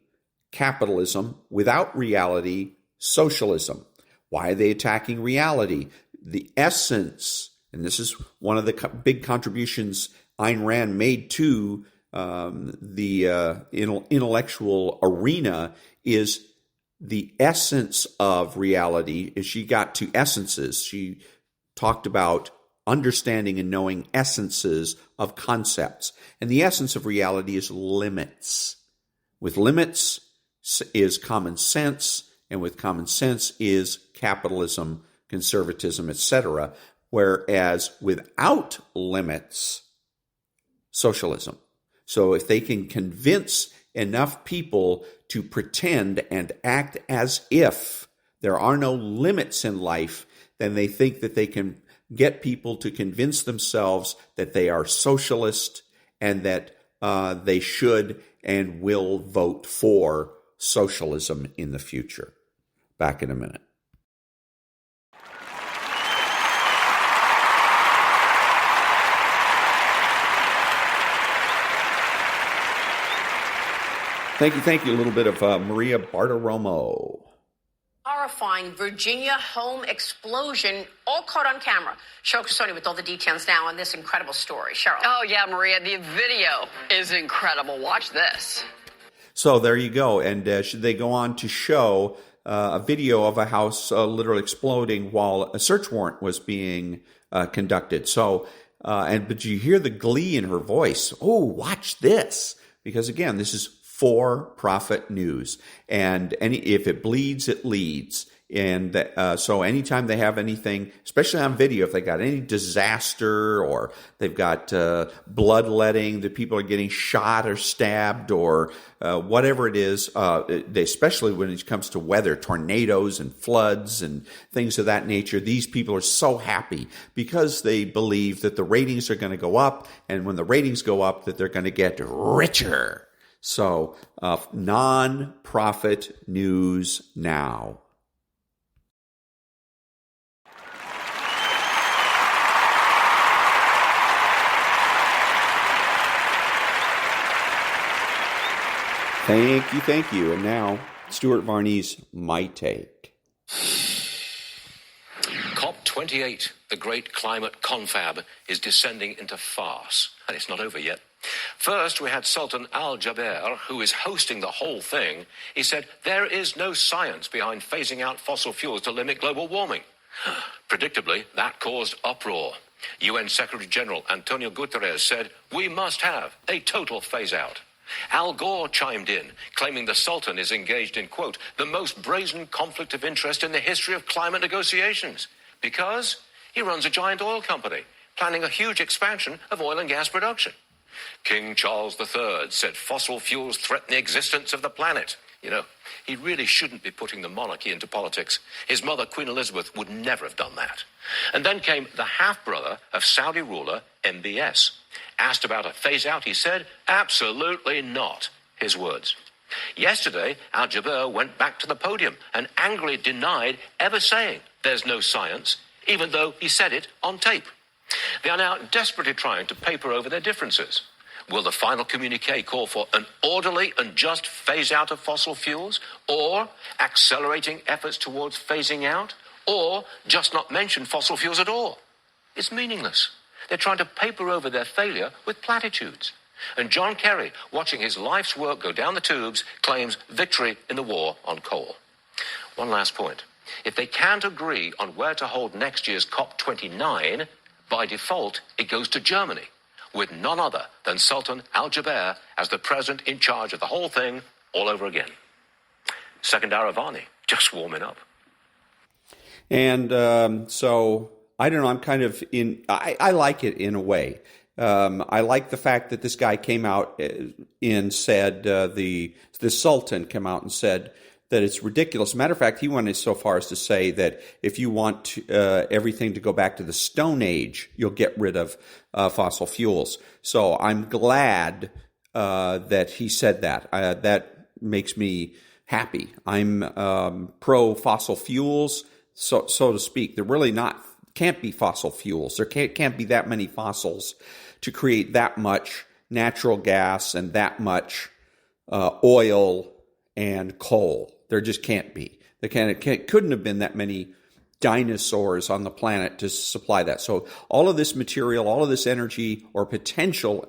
capitalism, without reality, socialism. Why are they attacking reality? The essence, and this is one of the big contributions Ayn Rand made to the intellectual arena, is the essence of reality. Is she got to essences. She talked about understanding and knowing essences of concepts. And the essence of reality is limits. With limits is common sense, and with common sense is capitalism, conservatism, etc., whereas without limits, socialism. So if they can convince enough people to pretend and act as if there are no limits in life, then they think that they can get people to convince themselves that they are socialist and that they should and will vote for socialism in the future. Back in a minute. Thank you. A little bit of Maria Bartiromo. Horrifying Virginia home explosion, all caught on camera. Cheryl Crisoni with all the details now on this incredible story. Cheryl. Oh, yeah, Maria, the video is incredible. Watch this. So there you go. And they go on to show a video of a house literally exploding while a search warrant was being conducted. So, but you hear the glee in her voice. Oh, watch this. Because again, this is for-profit news, and if it bleeds, it leads. And so anytime they have anything, especially on video, if they got any disaster or they've got bloodletting, that people are getting shot or stabbed or whatever it is, especially when it comes to weather, tornadoes and floods and things of that nature, these people are so happy because they believe that the ratings are going to go up, and when the ratings go up, that they're going to get richer. So, non-profit news now. Thank you. And now, Stuart Varney's My Take. COP28, the great climate confab, is descending into farce, and it's not over yet. First, we had Sultan Al-Jaber, who is hosting the whole thing. He said, there is no science behind phasing out fossil fuels to limit global warming. Predictably, that caused uproar. UN Secretary-General Antonio Guterres said, we must have a total phase-out. Al Gore chimed in, claiming the Sultan is engaged in, quote, the most brazen conflict of interest in the history of climate negotiations, because he runs a giant oil company, planning a huge expansion of oil and gas production. King Charles III said fossil fuels threaten the existence of the planet. You know, he really shouldn't be putting the monarchy into politics. His mother, Queen Elizabeth, would never have done that. And then came the half-brother of Saudi ruler MBS. Asked about a phase-out, he said, absolutely not. His words. Yesterday, Al-Jaber went back to the podium and angrily denied ever saying there's no science, even though he said it on tape. They are now desperately trying to paper over their differences. Will the final communiqué call for an orderly and just phase-out of fossil fuels, or accelerating efforts towards phasing out, or just not mention fossil fuels at all? It's meaningless. They're trying to paper over their failure with platitudes. And John Kerry, watching his life's work go down the tubes, claims victory in the war on coal. One last point. If they can't agree on where to hold next year's COP29, by default, it goes to Germany, with none other than Sultan Al-Jaber as the president in charge of the whole thing all over again. Second hour of Varney, just warming up. And so, I don't know, I'm kind of I like it in a way. I like the fact that this guy came out and said, the Sultan came out and said that it's ridiculous. Matter of fact, he went so far as to say that if you want everything to go back to the Stone Age, you'll get rid of fossil fuels. So I'm glad that he said that. That makes me happy. I'm pro fossil fuels, so to speak. They're really can't be fossil fuels. There can't be that many fossils to create that much natural gas and that much oil and coal. There just can't be. Couldn't have been that many dinosaurs on the planet to supply that. So all of this material, all of this energy or potential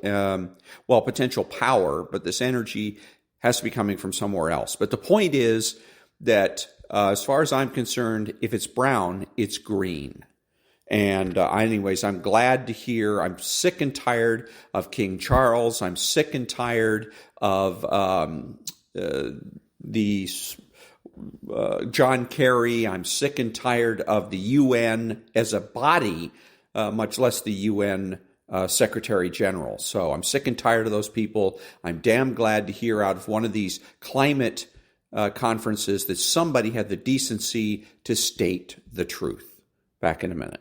power, but this energy has to be coming from somewhere else. But the point is that as far as I'm concerned, if it's brown, it's green. And anyways, I'm glad to hear. I'm sick and tired of King Charles. I'm sick and tired of the John Kerry. I'm sick and tired of the UN as a body, much less the UN Secretary General. So I'm sick and tired of those people. I'm damn glad to hear out of one of these climate conferences that somebody had the decency to state the truth. Back in a minute.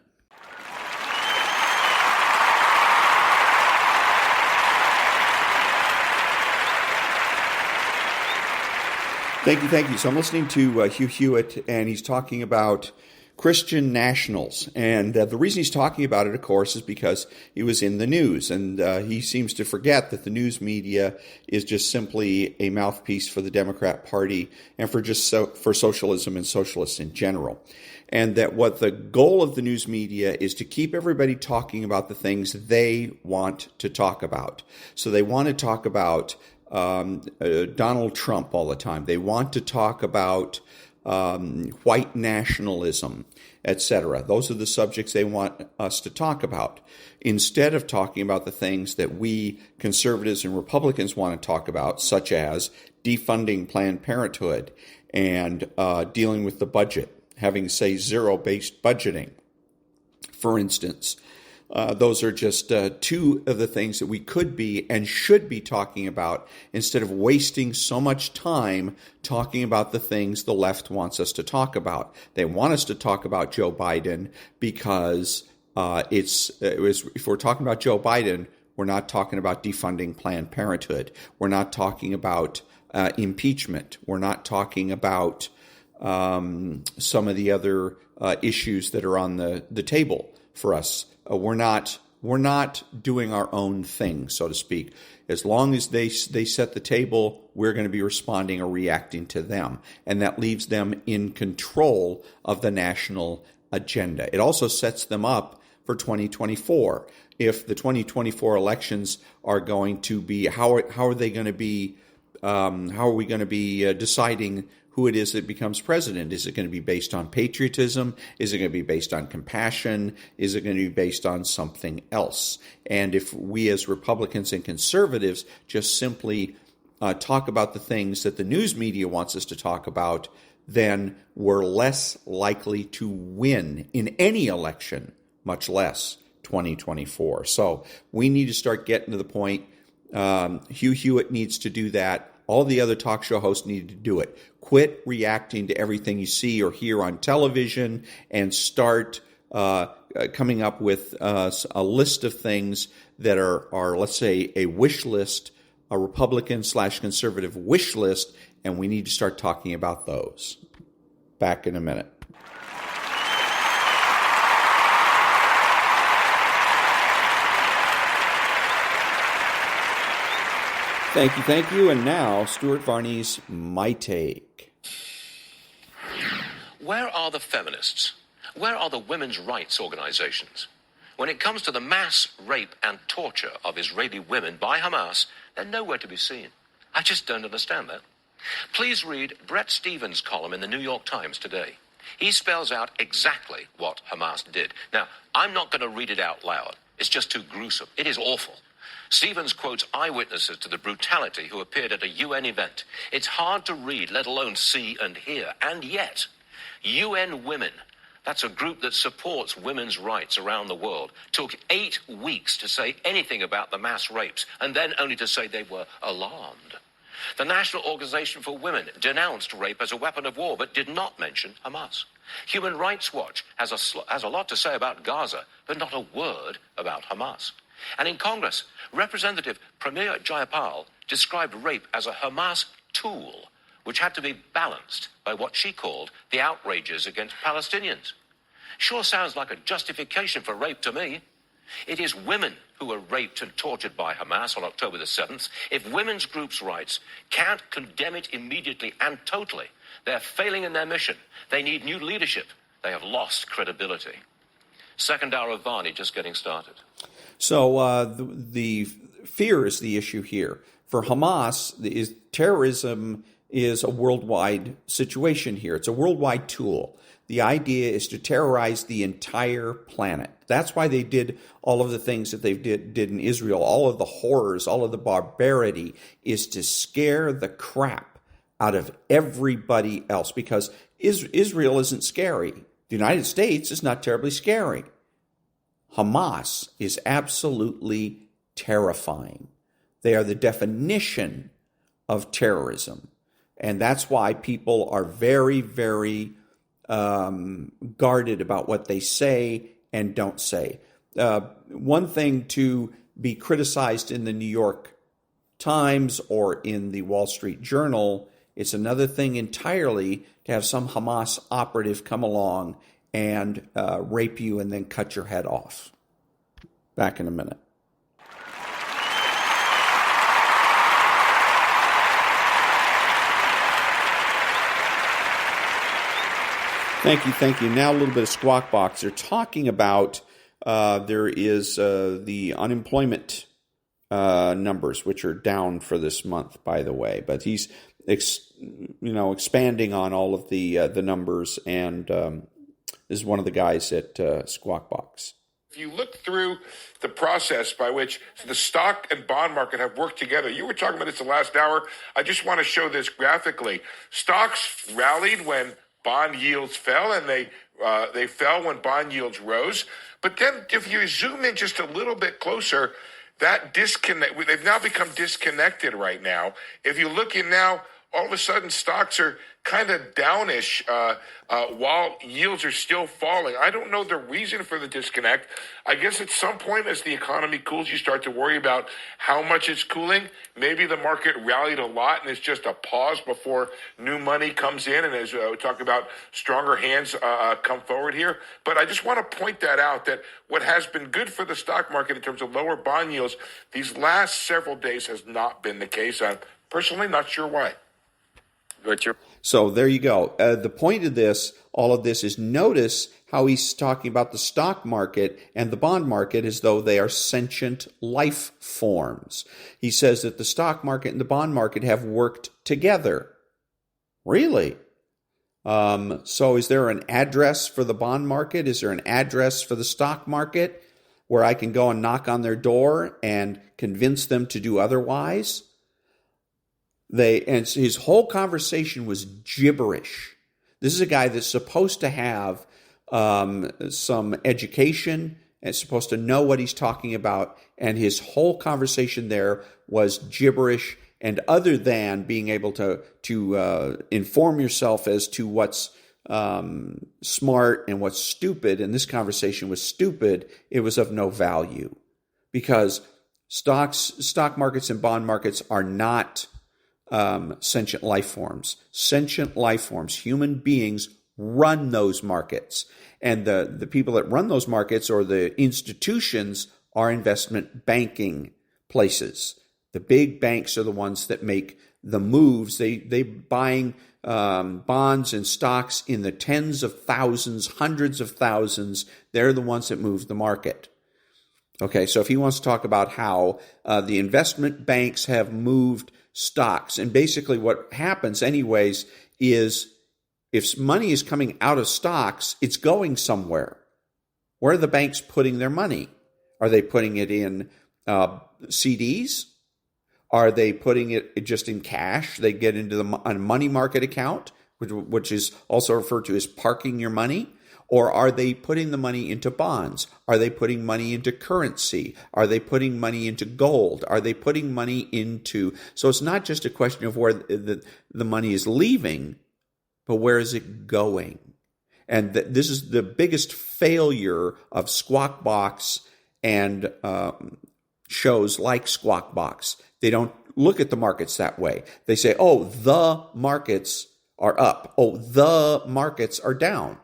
Thank you. So I'm listening to Hugh Hewitt, and he's talking about Christian nationals. And the reason he's talking about it, of course, is because he was in the news. And he seems to forget that the news media is just simply a mouthpiece for the Democrat Party and for socialism and socialists in general. And that what the goal of the news media is to keep everybody talking about the things they want to talk about. So they want to talk about Donald Trump all the time. They want to talk about white nationalism, etc. Those are the subjects they want us to talk about, instead of talking about the things that we conservatives and Republicans want to talk about, such as defunding Planned Parenthood and dealing with the budget, having, say, zero-based budgeting, for instance. Those are just two of the things that we could be and should be talking about, instead of wasting so much time talking about the things the left wants us to talk about. They want us to talk about Joe Biden because if we're talking about Joe Biden, we're not talking about defunding Planned Parenthood. We're not talking about impeachment. We're not talking about some of the other issues that are on the table for us. We're not doing our own thing, so to speak. As long as they set the table, we're going to be responding or reacting to them, and that leaves them in control of the national agenda. It also sets them up for 2024. If the 2024 elections are going to be, how are they going to be? How are we going to be deciding who it is that becomes president? Is it going to be based on patriotism? Is it going to be based on compassion? Is it going to be based on something else? And if we as Republicans and conservatives just simply talk about the things that the news media wants us to talk about, then we're less likely to win in any election, much less 2024. So we need to start getting to the point. Hugh Hewitt needs to do that. All the other talk show hosts need to do it. Quit reacting to everything you see or hear on television and start coming up with a list of things that are, let's say, a wish list, a Republican/conservative wish list, and we need to start talking about those. Back in a minute. Thank you. And now, Stuart Varney's My Take. Where are the feminists? Where are the women's rights organizations? When it comes to the mass rape and torture of Israeli women by Hamas, they're nowhere to be seen. I just don't understand that. Please read Bret Stephens' column in the New York Times today. He spells out exactly what Hamas did. Now, I'm not going to read it out loud. It's just too gruesome. It is awful. Stevens quotes eyewitnesses to the brutality who appeared at a UN event. It's hard to read, let alone see and hear. And yet, UN Women, that's a group that supports women's rights around the world, took 8 weeks to say anything about the mass rapes, and then only to say they were alarmed. The National Organization for Women denounced rape as a weapon of war, but did not mention Hamas. Human Rights Watch has a lot to say about Gaza, but not a word about Hamas. And in Congress, Representative Pramila Jayapal described rape as a Hamas tool, which had to be balanced by what she called the outrages against Palestinians. Sure sounds like a justification for rape to me. It is women who were raped and tortured by Hamas on October the 7th. If women's groups' rights can't condemn it immediately and totally, they're failing in their mission. They need new leadership. They have lost credibility. Second hour of Varney just getting started. So the fear is the issue here. For Hamas, terrorism is a worldwide situation here. It's a worldwide tool. The idea is to terrorize the entire planet. That's why they did all of the things that they did in Israel, all of the horrors, all of the barbarity, is to scare the crap out of everybody else, because Israel isn't scary. The United States is not terribly scary. Hamas is absolutely terrifying. They are the definition of terrorism. And that's why people are very, very guarded about what they say and don't say. One thing to be criticized in the New York Times or in the Wall Street Journal, it's another thing entirely to have some Hamas operative come along and rape you and then cut your head off. Back in a minute. Thank you. Now a little bit of Squawk Box. They're talking about there is the unemployment numbers, which are down for this month, by the way. But he's expanding on all of the numbers, and is one of the guys at Squawk Box. If you look through the process by which the stock and bond market have worked together, you were talking about this the last hour. I just want to show this graphically. Stocks rallied when bond yields fell, and they fell when bond yields rose. But then if you zoom in just a little bit closer, that disconnect, they've now become disconnected right now. If you look in now, all of a sudden stocks are kind of downish while yields are still falling. I don't know the reason for the disconnect. I guess at some point as the economy cools, you start to worry about how much it's cooling. Maybe the market rallied a lot and it's just a pause before new money comes in. And as we talk about, stronger hands come forward here. But I just want to point that out, that what has been good for the stock market in terms of lower bond yields these last several days has not been the case. I'm personally not sure why. So there you go. The point of this, all of this, is notice how he's talking about the stock market and the bond market as though they are sentient life forms. He says that the stock market and the bond market have worked together. Really? So is there an address for the bond market? Is there an address for the stock market where I can go and knock on their door and convince them to do otherwise? And his whole conversation was gibberish. This is a guy that's supposed to have some education and supposed to know what he's talking about, and his whole conversation there was gibberish. And other than being able to inform yourself as to what's smart and what's stupid, and this conversation was stupid, it was of no value, because stock markets and bond markets are not sentient life forms. Sentient life forms, human beings, run those markets. And the people that run those markets, or the institutions, are investment banking places. The big banks are the ones that make the moves. They buying bonds and stocks in the tens of thousands, hundreds of thousands. They're the ones that move the market. Okay, so if he wants to talk about how the investment banks have moved stocks, and basically what happens anyways is if money is coming out of stocks, it's going somewhere. Where are the banks putting their money? Are they putting it in CDs? Are they putting it just in cash? They get into a money market account, which is also referred to as parking your money. Or are they putting the money into bonds? Are they putting money into currency? Are they putting money into gold? Are they putting money into... So it's not just a question of where the money is leaving, but where is it going? And this is the biggest failure of Squawk Box and shows like Squawk Box. They don't look at the markets that way. They say, oh, the markets are up. Oh, the markets are down.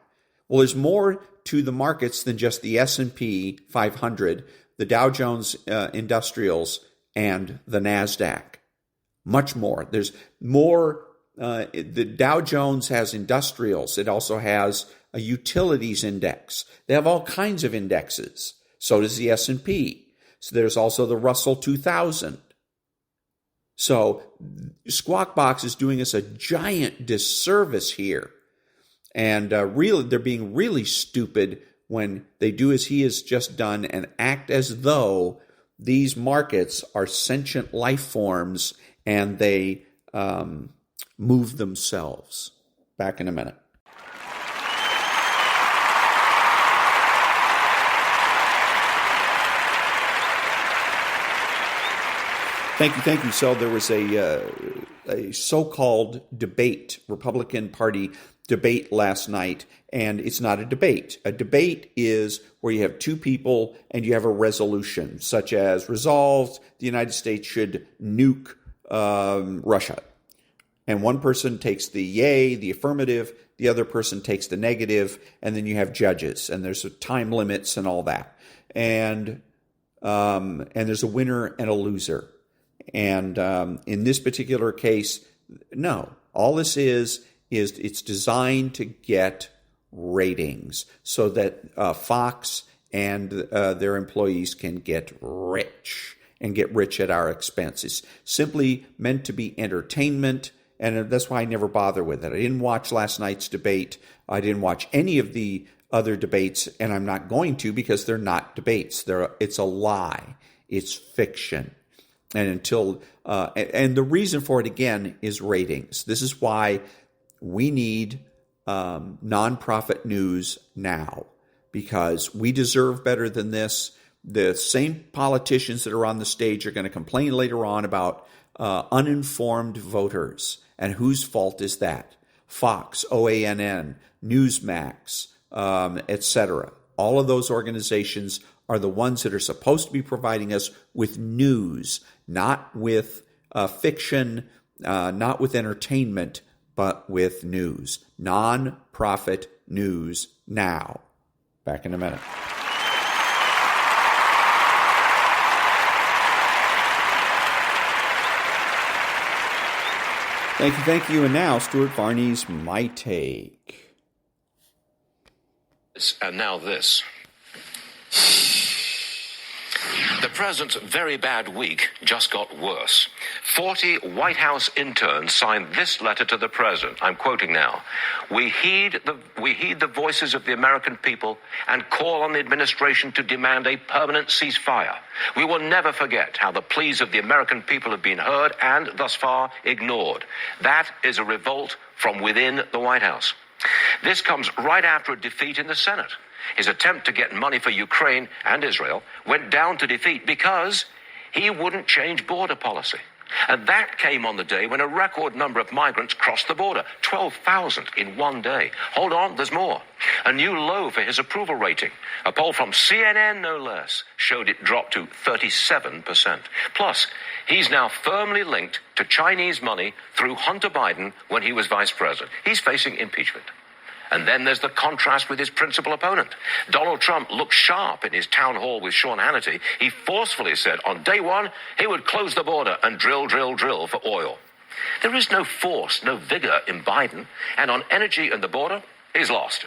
Well, there's more to the markets than just the S&P 500, the Dow Jones Industrials, and the NASDAQ. Much more. There's more. The Dow Jones has industrials. It also has a utilities index. They have all kinds of indexes. So does the S&P. So there's also the Russell 2000. So Squawk Box is doing us a giant disservice here. And really, they're being really stupid when they do as he has just done and act as though these markets are sentient life forms and they move themselves. Back in a minute. Thank you. So there was a so-called debate, Republican Party debate last night, and it's not a debate. A debate is where you have two people and you have a resolution, such as resolved, the United States should nuke Russia. And one person takes the yay, the affirmative, the other person takes the negative, and then you have judges, and there's time limits and all that. And there's a winner and a loser. And in this particular case, no. All this is it's designed to get ratings so that Fox and their employees can get rich and get rich at our expense. It's simply meant to be entertainment, and that's why I never bother with it. I didn't watch last night's debate. I didn't watch any of the other debates, and I'm not going to because they're not debates. It's a lie. It's fiction. And and the reason for it, again, is ratings. This is why we need nonprofit news now, because we deserve better than this. The same politicians that are on the stage are going to complain later on about uninformed voters. And whose fault is that? Fox, OANN, Newsmax, etc. All of those organizations are the ones that are supposed to be providing us with news, not with fiction, not with entertainment, but with news. Non-profit news now. Back in a minute. Thank you. And now, Stuart Varney's My Take. And now this. The president's very bad week just got worse. 40 White House interns signed this letter to the president. I'm quoting now. We heed the voices of the American people and call on the administration to demand a permanent ceasefire. We will never forget how the pleas of the American people have been heard and, thus far, ignored. That is a revolt from within the White House. This comes right after a defeat in the Senate. His attempt to get money for Ukraine and Israel went down to defeat because he wouldn't change border policy. And that came on the day when a record number of migrants crossed the border, 12,000 in one day. Hold on, there's more. A new low for his approval rating. A poll from CNN, no less, showed it dropped to 37%. Plus, he's now firmly linked to Chinese money through Hunter Biden when he was vice president. He's facing impeachment. And then there's the contrast with his principal opponent. Donald Trump looked sharp in his town hall with Sean Hannity. He forcefully said on day one he would close the border and drill for oil. There is no force, no vigor in Biden. And on energy and the border, he's lost.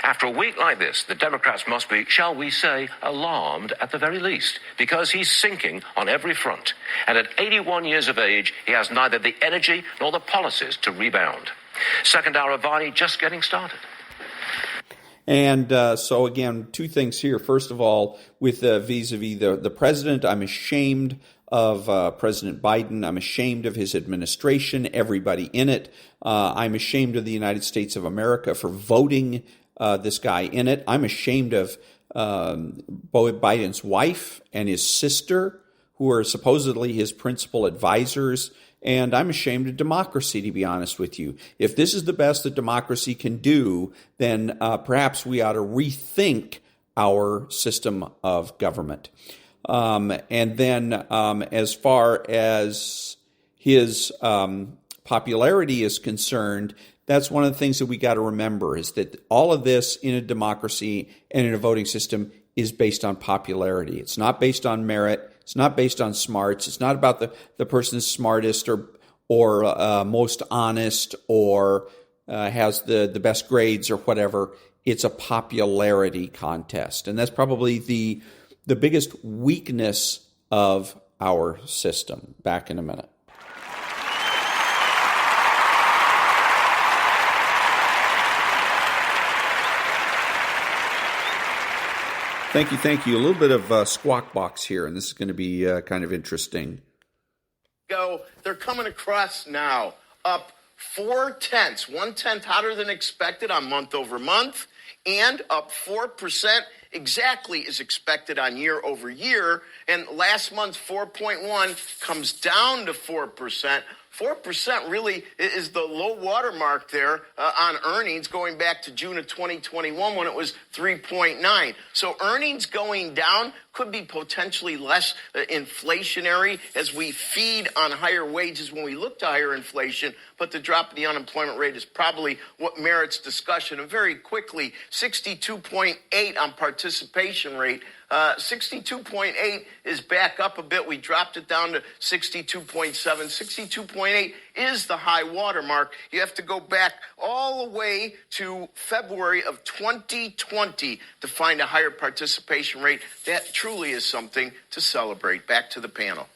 After a week like this, the Democrats must be, shall we say, alarmed at the very least, because he's sinking on every front. And at 81 years of age, he has neither the energy nor the policies to rebound. Second hour of Varney just getting started. And so, again, two things here. First of all, with vis-a-vis the president, I'm ashamed of President Biden. I'm ashamed of his administration, everybody in it. I'm ashamed of the United States of America for voting this guy in it. I'm ashamed of Biden's wife and his sister, who are supposedly his principal advisors. And I'm ashamed of democracy, to be honest with you. If this is the best that democracy can do, then perhaps we ought to rethink our system of government. And then as far as his popularity is concerned, that's one of the things that we got to remember, is that all of this in a democracy and in a voting system is based on popularity. It's not based on merit. It's not based on smarts. It's not about the person's smartest or most honest or has the best grades or whatever. It's a popularity contest. And that's probably the biggest weakness of our system. Back in a minute. Thank you. A little bit of squawk box here, and this is going to be kind of interesting. They're coming across now, up 0.4, 1/10 hotter than expected on month over month, and up 4% exactly as expected on year over year. And last month, 4.1 comes down to 4%. 4% really is the low water mark there on earnings going back to June of 2021 when it was 3.9. So earnings going down could be potentially less inflationary as we feed on higher wages when we look to higher inflation. But the drop in the unemployment rate is probably what merits discussion. And very quickly, 62.8 on participation rate. 62.8 is back up a bit. We dropped it down to 62.7. 62.8 is the high water mark. You have to go back all the way to February of 2020 to find a higher participation rate. That truly is something to celebrate. Back to the panel.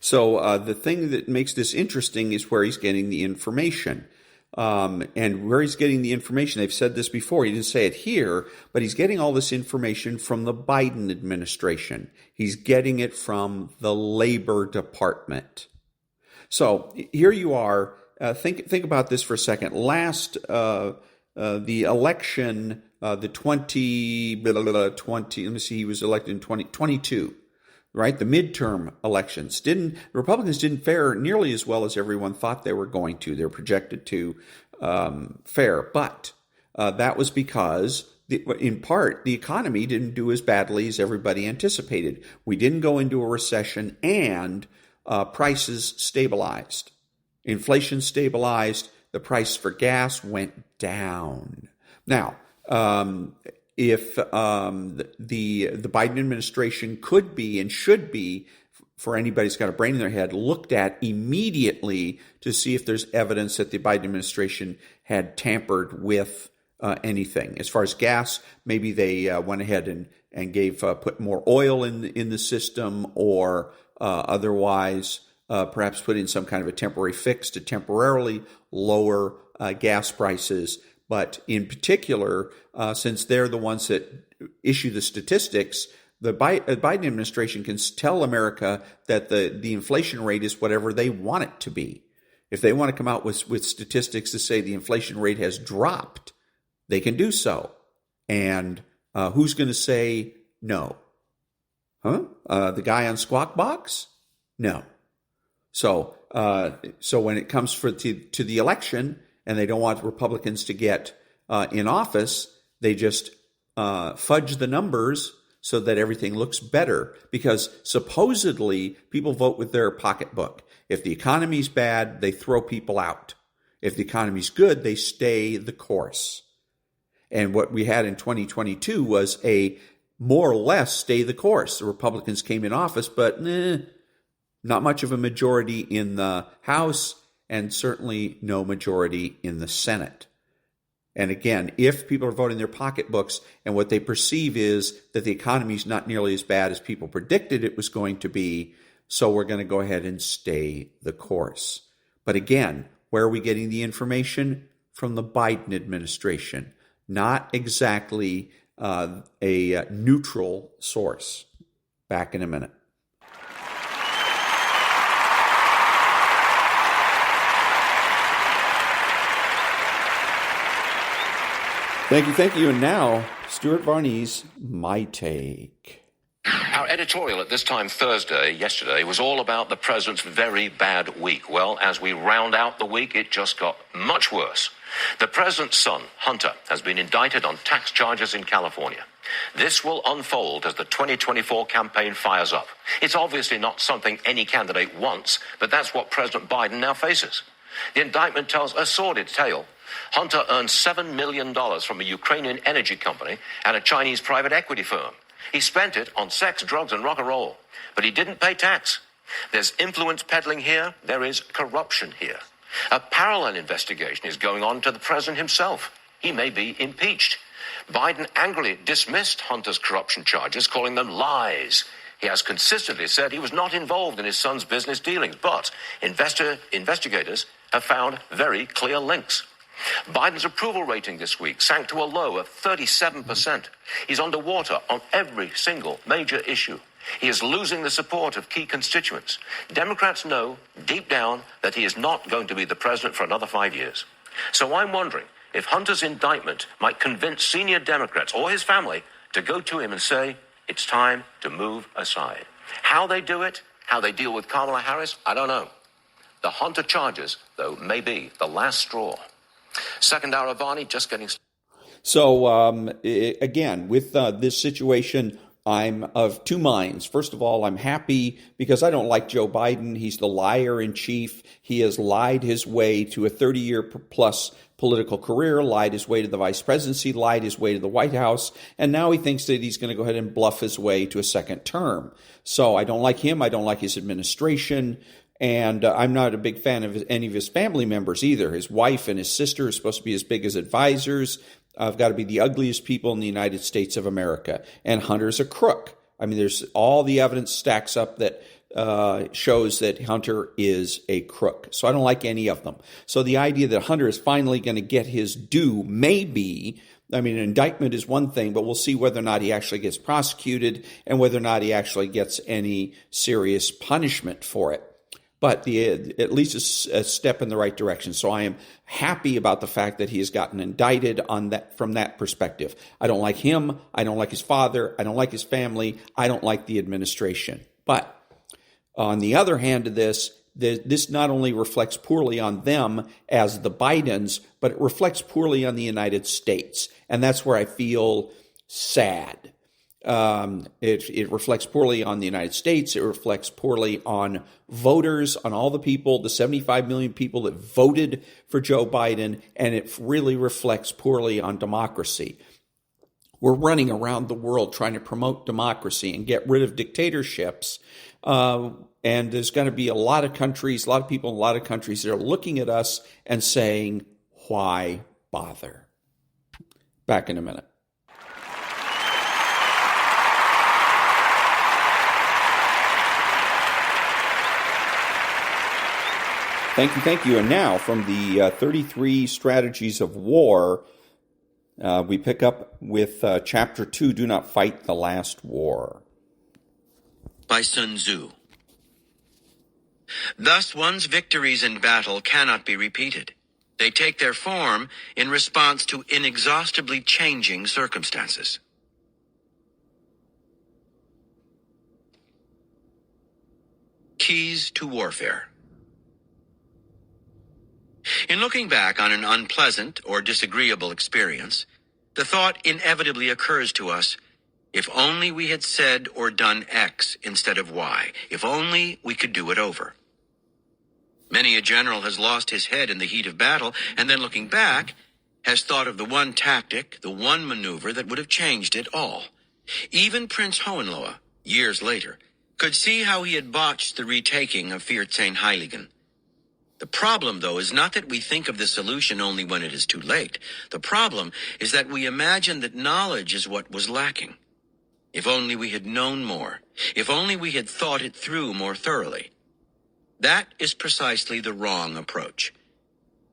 So the thing that makes this interesting is where he's getting the information. And where he's getting the information, they've said this before, he didn't say it here, but he's getting all this information from the Biden administration. He's getting it from the Labor Department. So here you are. Think about this for a second. Last, the election, the 20, let me see, he was elected in 2022. Right? The midterm elections Republicans didn't fare nearly as well as everyone thought they were going to. They're projected to fare. But that was because, in part, the economy didn't do as badly as everybody anticipated. We didn't go into a recession, and prices stabilized. Inflation stabilized. The price for gas went down. Now, if the Biden administration could be and should be, for anybody who's got a brain in their head, looked at immediately to see if there's evidence that the Biden administration had tampered with anything. As far as gas, maybe they went ahead and put more oil in the system, or otherwise perhaps put in some kind of a temporary fix to temporarily lower gas prices. But in particular, since they're the ones that issue the statistics, the Biden administration can tell America that the inflation rate is whatever they want it to be. If they want to come out with statistics to say the inflation rate has dropped, they can do so. And who's going to say no? The guy on Squawk Box? No. So when it comes to the election, and they don't want Republicans to get in office, they just fudge the numbers so that everything looks better, because supposedly people vote with their pocketbook. If the economy's bad, they throw people out. If the economy's good, they stay the course. And what we had in 2022 was a more or less stay the course. The Republicans came in office, but not much of a majority in the House, and certainly no majority in the Senate. And again, if people are voting their pocketbooks and what they perceive is that the economy is not nearly as bad as people predicted it was going to be, so we're going to go ahead and stay the course. But again, where are we getting the information? From the Biden administration, not exactly a neutral source. Back in a minute. Thank you. And now, Stuart Varney's My Take. Our editorial at this time yesterday, was all about the president's very bad week. Well, as we round out the week, it just got much worse. The president's son, Hunter, has been indicted on tax charges in California. This will unfold as the 2024 campaign fires up. It's obviously not something any candidate wants, but that's what President Biden now faces. The indictment tells a sordid tale. Hunter earned $7 million from a Ukrainian energy company and a Chinese private equity firm. He spent it on sex, drugs, and rock and roll, but he didn't pay tax. There's influence peddling here. There is corruption here. A parallel investigation is going on to the president himself. He may be impeached. Biden angrily dismissed Hunter's corruption charges, calling them lies. He has consistently said he was not involved in his son's business dealings, but investigators have found very clear links. Biden's approval rating this week sank to a low of 37%. He's underwater on every single major issue. He is losing the support of key constituents. Democrats know deep down that he is not going to be the president for another 5 years. So I'm wondering if Hunter's indictment might convince senior Democrats or his family to go to him and say, it's time to move aside. How they do it, how they deal with Kamala Harris, I don't know. The Hunter charges, though, may be the last straw. Second hour of Varney just getting started. So, again, with this situation, I'm of two minds. First of all, I'm happy because I don't like Joe Biden. He's the liar in chief. He has lied his way to a 30-year plus political career, lied his way to the vice presidency, lied his way to the White House, and now he thinks that he's going to go ahead and bluff his way to a second term. So I don't like him. I don't like his administration. And I'm not a big fan of any of his family members either. His wife and his sister are supposed to be as big as advisors. I've got to be the ugliest people in the United States of America. And Hunter's a crook. I mean, there's all the evidence stacks up that shows that Hunter is a crook. So I don't like any of them. So the idea that Hunter is finally going to get his due, maybe, I mean, an indictment is one thing, but we'll see whether or not he actually gets prosecuted and whether or not he actually gets any serious punishment for it. But at least it's a step in the right direction. So I am happy about the fact that he has gotten indicted on that from that perspective. I don't like him. I don't like his father. I don't like his family. I don't like the administration. But on the other hand of this not only reflects poorly on them as the Bidens, but it reflects poorly on the United States. And that's where I feel sad. It reflects poorly on the United States. It reflects poorly on voters, on all the people, the 75 million people that voted for Joe Biden, and it really reflects poorly on democracy. We're running around the world trying to promote democracy and get rid of dictatorships, and there's going to be a lot of people in a lot of countries that are looking at us and saying, why bother? Back in a minute. Thank you. And now, from the 33 Strategies of War, we pick up with Chapter 2, Do Not Fight the Last War. By Sun Tzu. Thus, one's victories in battle cannot be repeated. They take their form in response to inexhaustibly changing circumstances. Keys to Warfare. In looking back on an unpleasant or disagreeable experience, the thought inevitably occurs to us, if only we had said or done X instead of Y, if only we could do it over. Many a general has lost his head in the heat of battle, and then looking back, has thought of the one tactic, the one maneuver that would have changed it all. Even Prince Hohenlohe, years later, could see how he had botched the retaking of Vierzehnheiligen. The problem, though, is not that we think of the solution only when it is too late. The problem is that we imagine that knowledge is what was lacking. If only we had known more. If only we had thought it through more thoroughly. That is precisely the wrong approach.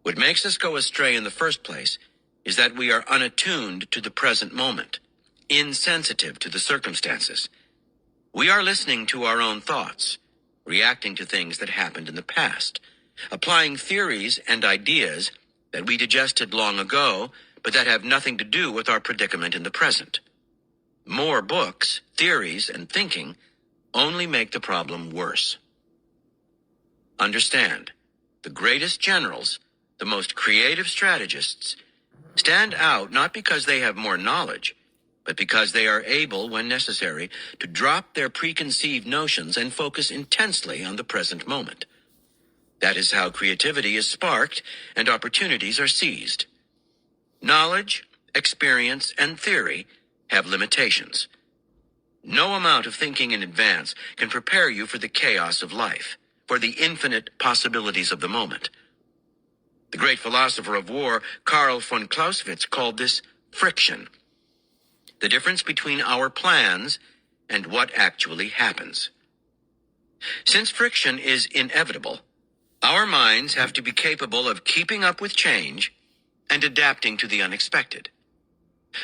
What makes us go astray in the first place is that we are unattuned to the present moment, insensitive to the circumstances. We are listening to our own thoughts, reacting to things that happened in the past, applying theories and ideas that we digested long ago, but that have nothing to do with our predicament in the present. More books, theories, and thinking only make the problem worse. Understand, the greatest generals, the most creative strategists, stand out not because they have more knowledge, but because they are able, when necessary, to drop their preconceived notions and focus intensely on the present moment. That is how creativity is sparked and opportunities are seized. Knowledge, experience, and theory have limitations. No amount of thinking in advance can prepare you for the chaos of life, for the infinite possibilities of the moment. The great philosopher of war, Karl von Clausewitz, called this friction, the difference between our plans and what actually happens. Since friction is inevitable, our minds have to be capable of keeping up with change and adapting to the unexpected.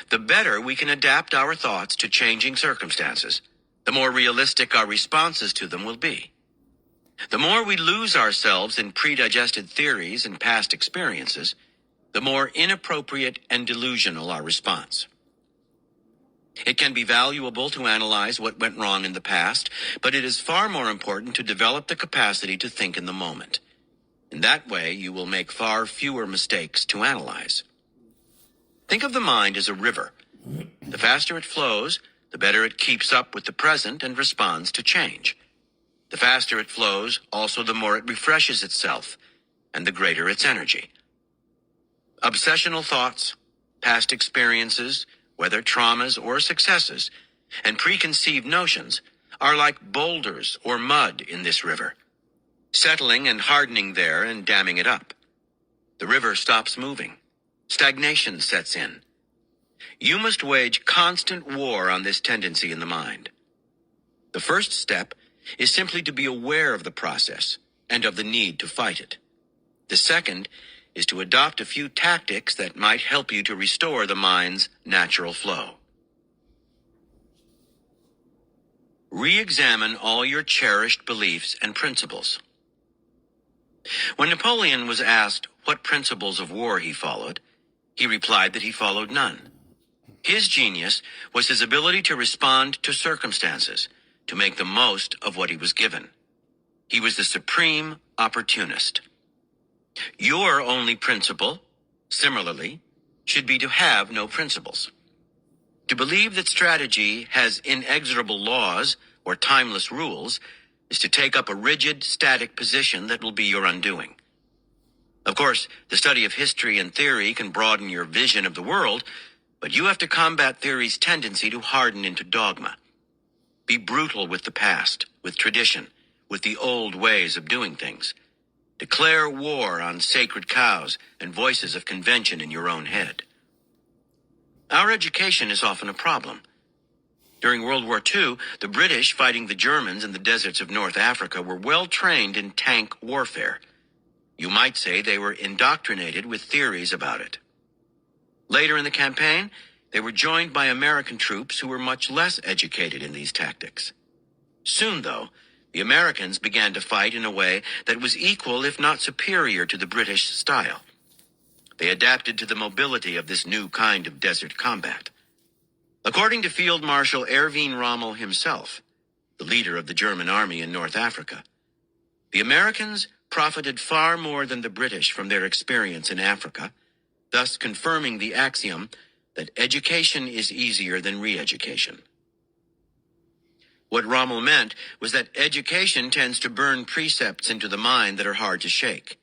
The better we can adapt our thoughts to changing circumstances, the more realistic our responses to them will be. The more we lose ourselves in predigested theories and past experiences, the more inappropriate and delusional our response. It can be valuable to analyze what went wrong in the past, but it is far more important to develop the capacity to think in the moment. In that way, you will make far fewer mistakes to analyze. Think of the mind as a river. The faster it flows, the better it keeps up with the present and responds to change. The faster it flows, also the more it refreshes itself, and the greater its energy. Obsessional thoughts, past experiences, whether traumas or successes, and preconceived notions are like boulders or mud in this river, settling and hardening there and damming it up. The river stops moving. Stagnation sets in. You must wage constant war on this tendency in the mind. The first step is simply to be aware of the process and of the need to fight it. The second is to adopt a few tactics that might help you to restore the mind's natural flow. Re-examine all your cherished beliefs and principles. When Napoleon was asked what principles of war he followed, he replied that he followed none. His genius was his ability to respond to circumstances, to make the most of what he was given. He was the supreme opportunist. Your only principle, similarly, should be to have no principles. To believe that strategy has inexorable laws or timeless rules is to take up a rigid, static position that will be your undoing. Of course, the study of history and theory can broaden your vision of the world, but you have to combat theory's tendency to harden into dogma. Be brutal with the past, with tradition, with the old ways of doing things. Declare war on sacred cows and voices of convention in your own head. Our education is often a problem. During World War II, the British fighting the Germans in the deserts of North Africa were well trained in tank warfare. You might say they were indoctrinated with theories about it. Later in the campaign, they were joined by American troops who were much less educated in these tactics. Soon, though, the Americans began to fight in a way that was equal, if not superior, to the British style. They adapted to the mobility of this new kind of desert combat. According to Field Marshal Erwin Rommel himself, the leader of the German army in North Africa, the Americans profited far more than the British from their experience in Africa, thus confirming the axiom that education is easier than re-education. What Rommel meant was that education tends to burn precepts into the mind that are hard to shake.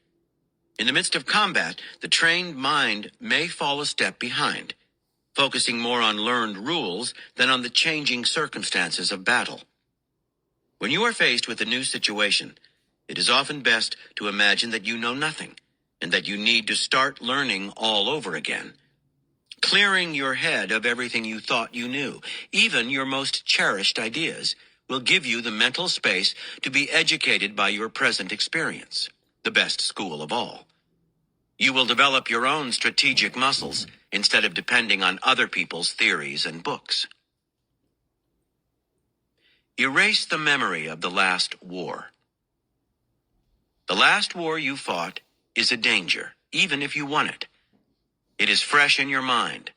In the midst of combat, the trained mind may fall a step behind, focusing more on learned rules than on the changing circumstances of battle. When you are faced with a new situation, it is often best to imagine that you know nothing and that you need to start learning all over again. Clearing your head of everything you thought you knew, even your most cherished ideas, will give you the mental space to be educated by your present experience, the best school of all. You will develop your own strategic muscles instead of depending on other people's theories and books. Erase the memory of the last war. The last war you fought is a danger, even if you won it. It is fresh in your mind.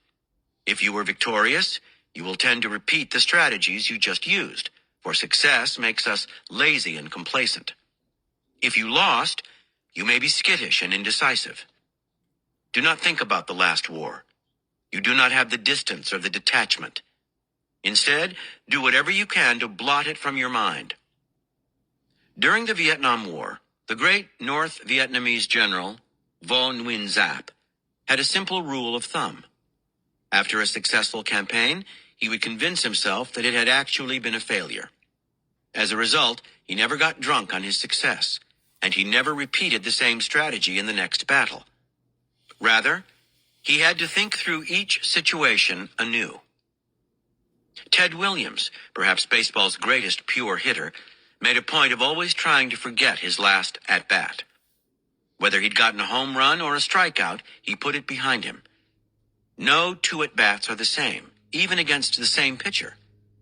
If you were victorious, you will tend to repeat the strategies you just used, for success makes us lazy and complacent. If you lost, you may be skittish and indecisive. Do not think about the last war. You do not have the distance or the detachment. Instead, do whatever you can to blot it from your mind. During the Vietnam War, the great North Vietnamese general, Vo Nguyen Giap, had a simple rule of thumb. After a successful campaign, he would convince himself that it had actually been a failure. As a result, he never got drunk on his success, and he never repeated the same strategy in the next battle. Rather, he had to think through each situation anew. Ted Williams, perhaps baseball's greatest pure hitter, made a point of always trying to forget his last at-bat. Whether he'd gotten a home run or a strikeout, he put it behind him. No two at-bats are the same, even against the same pitcher,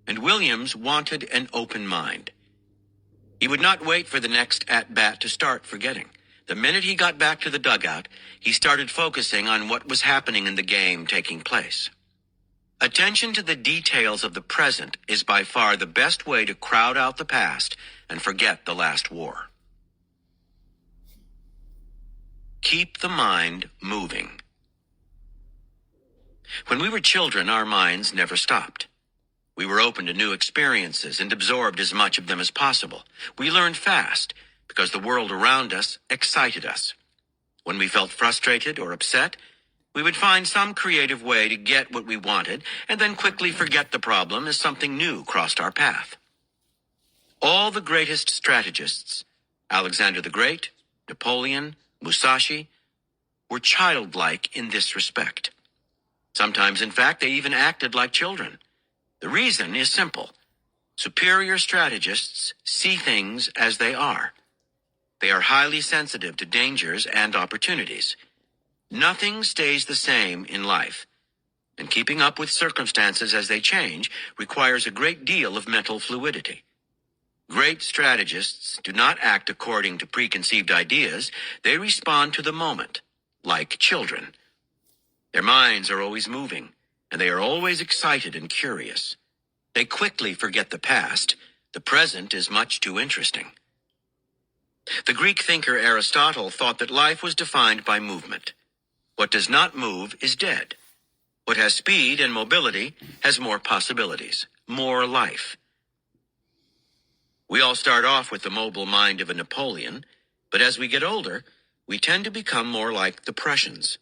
and Williams wanted an open mind. He would not wait for the next at-bat to start forgetting. The minute he got back to the dugout, he started focusing on what was happening in the game taking place. Attention to the details of the present is by far the best way to crowd out the past and forget the last war. Keep the mind moving. When we were children, our minds never stopped. We were open to new experiences and absorbed as much of them as possible. We learned fast because the world around us excited us. When we felt frustrated or upset, we would find some creative way to get what we wanted and then quickly forget the problem as something new crossed our path. All the greatest strategists, Alexander the Great, Napoleon, Musashi, were childlike in this respect. Sometimes, in fact, they even acted like children. The reason is simple. Superior strategists see things as they are. They are highly sensitive to dangers and opportunities. Nothing stays the same in life, and keeping up with circumstances as they change requires a great deal of mental fluidity. Great strategists do not act according to preconceived ideas. They respond to the moment, like children. Their minds are always moving, and they are always excited and curious. They quickly forget the past. The present is much too interesting. The Greek thinker Aristotle thought that life was defined by movement. What does not move is dead. What has speed and mobility has more possibilities, more life. We all start off with the mobile mind of a Napoleon, but as we get older, we tend to become more like the Prussians.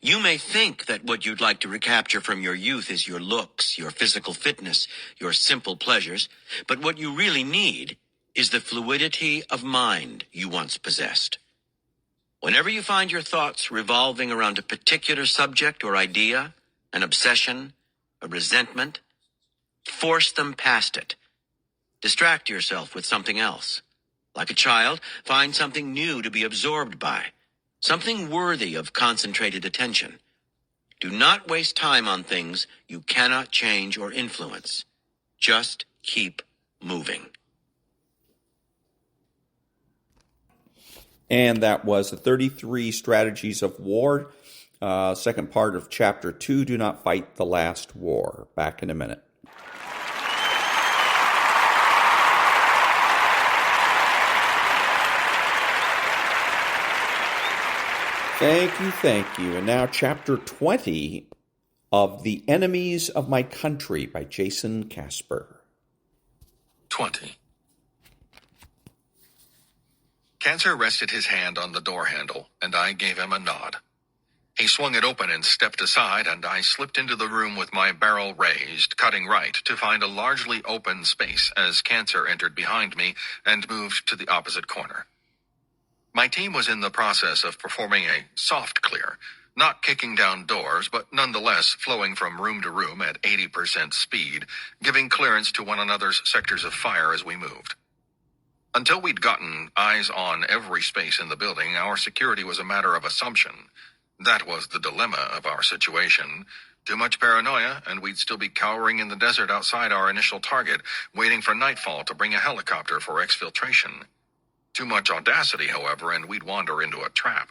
You may think that what you'd like to recapture from your youth is your looks, your physical fitness, your simple pleasures, but what you really need is the fluidity of mind you once possessed. Whenever you find your thoughts revolving around a particular subject or idea, an obsession, a resentment, force them past it. Distract yourself with something else. Like a child, find something new to be absorbed by, something worthy of concentrated attention. Do not waste time on things you cannot change or influence. Just keep moving. And that was the 33 Strategies of War, second part of Chapter 2, Do Not Fight the Last War. Back in a minute. Thank you. And now Chapter 20 of The Enemies of My Country by Jason Casper. 20. Cancer rested his hand on the door handle, and I gave him a nod. He swung it open and stepped aside, and I slipped into the room with my barrel raised, cutting right, to find a largely open space as Cancer entered behind me and moved to the opposite corner. My team was in the process of performing a soft clear, not kicking down doors, but nonetheless flowing from room to room at 80% speed, giving clearance to one another's sectors of fire as we moved. Until we'd gotten eyes on every space in the building, our security was a matter of assumption. That was the dilemma of our situation. Too much paranoia, and we'd still be cowering in the desert outside our initial target, waiting for nightfall to bring a helicopter for exfiltration. Too much audacity, however, and we'd wander into a trap.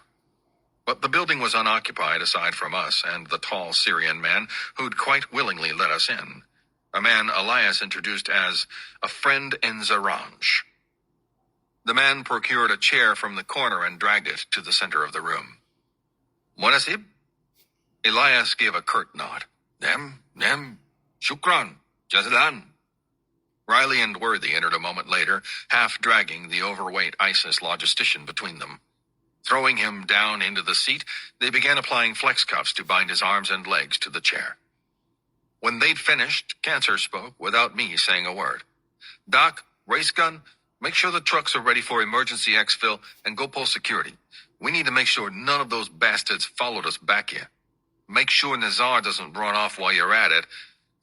But the building was unoccupied aside from us and the tall Syrian man who'd quite willingly let us in. A man Elias introduced as a friend in Zaranj. The man procured a chair from the corner and dragged it to the center of the room. Munasib? Elias gave a curt nod. Nem, shukran, jazlan. Riley and Worthy entered a moment later, half dragging the overweight ISIS logistician between them. Throwing him down into the seat, they began applying flex cuffs to bind his arms and legs to the chair. When they'd finished, Cancer spoke without me saying a word. Doc, race gun, make sure the trucks are ready for emergency exfil and go post security. We need to make sure none of those bastards followed us back here. Make sure Nazar doesn't run off while you're at it,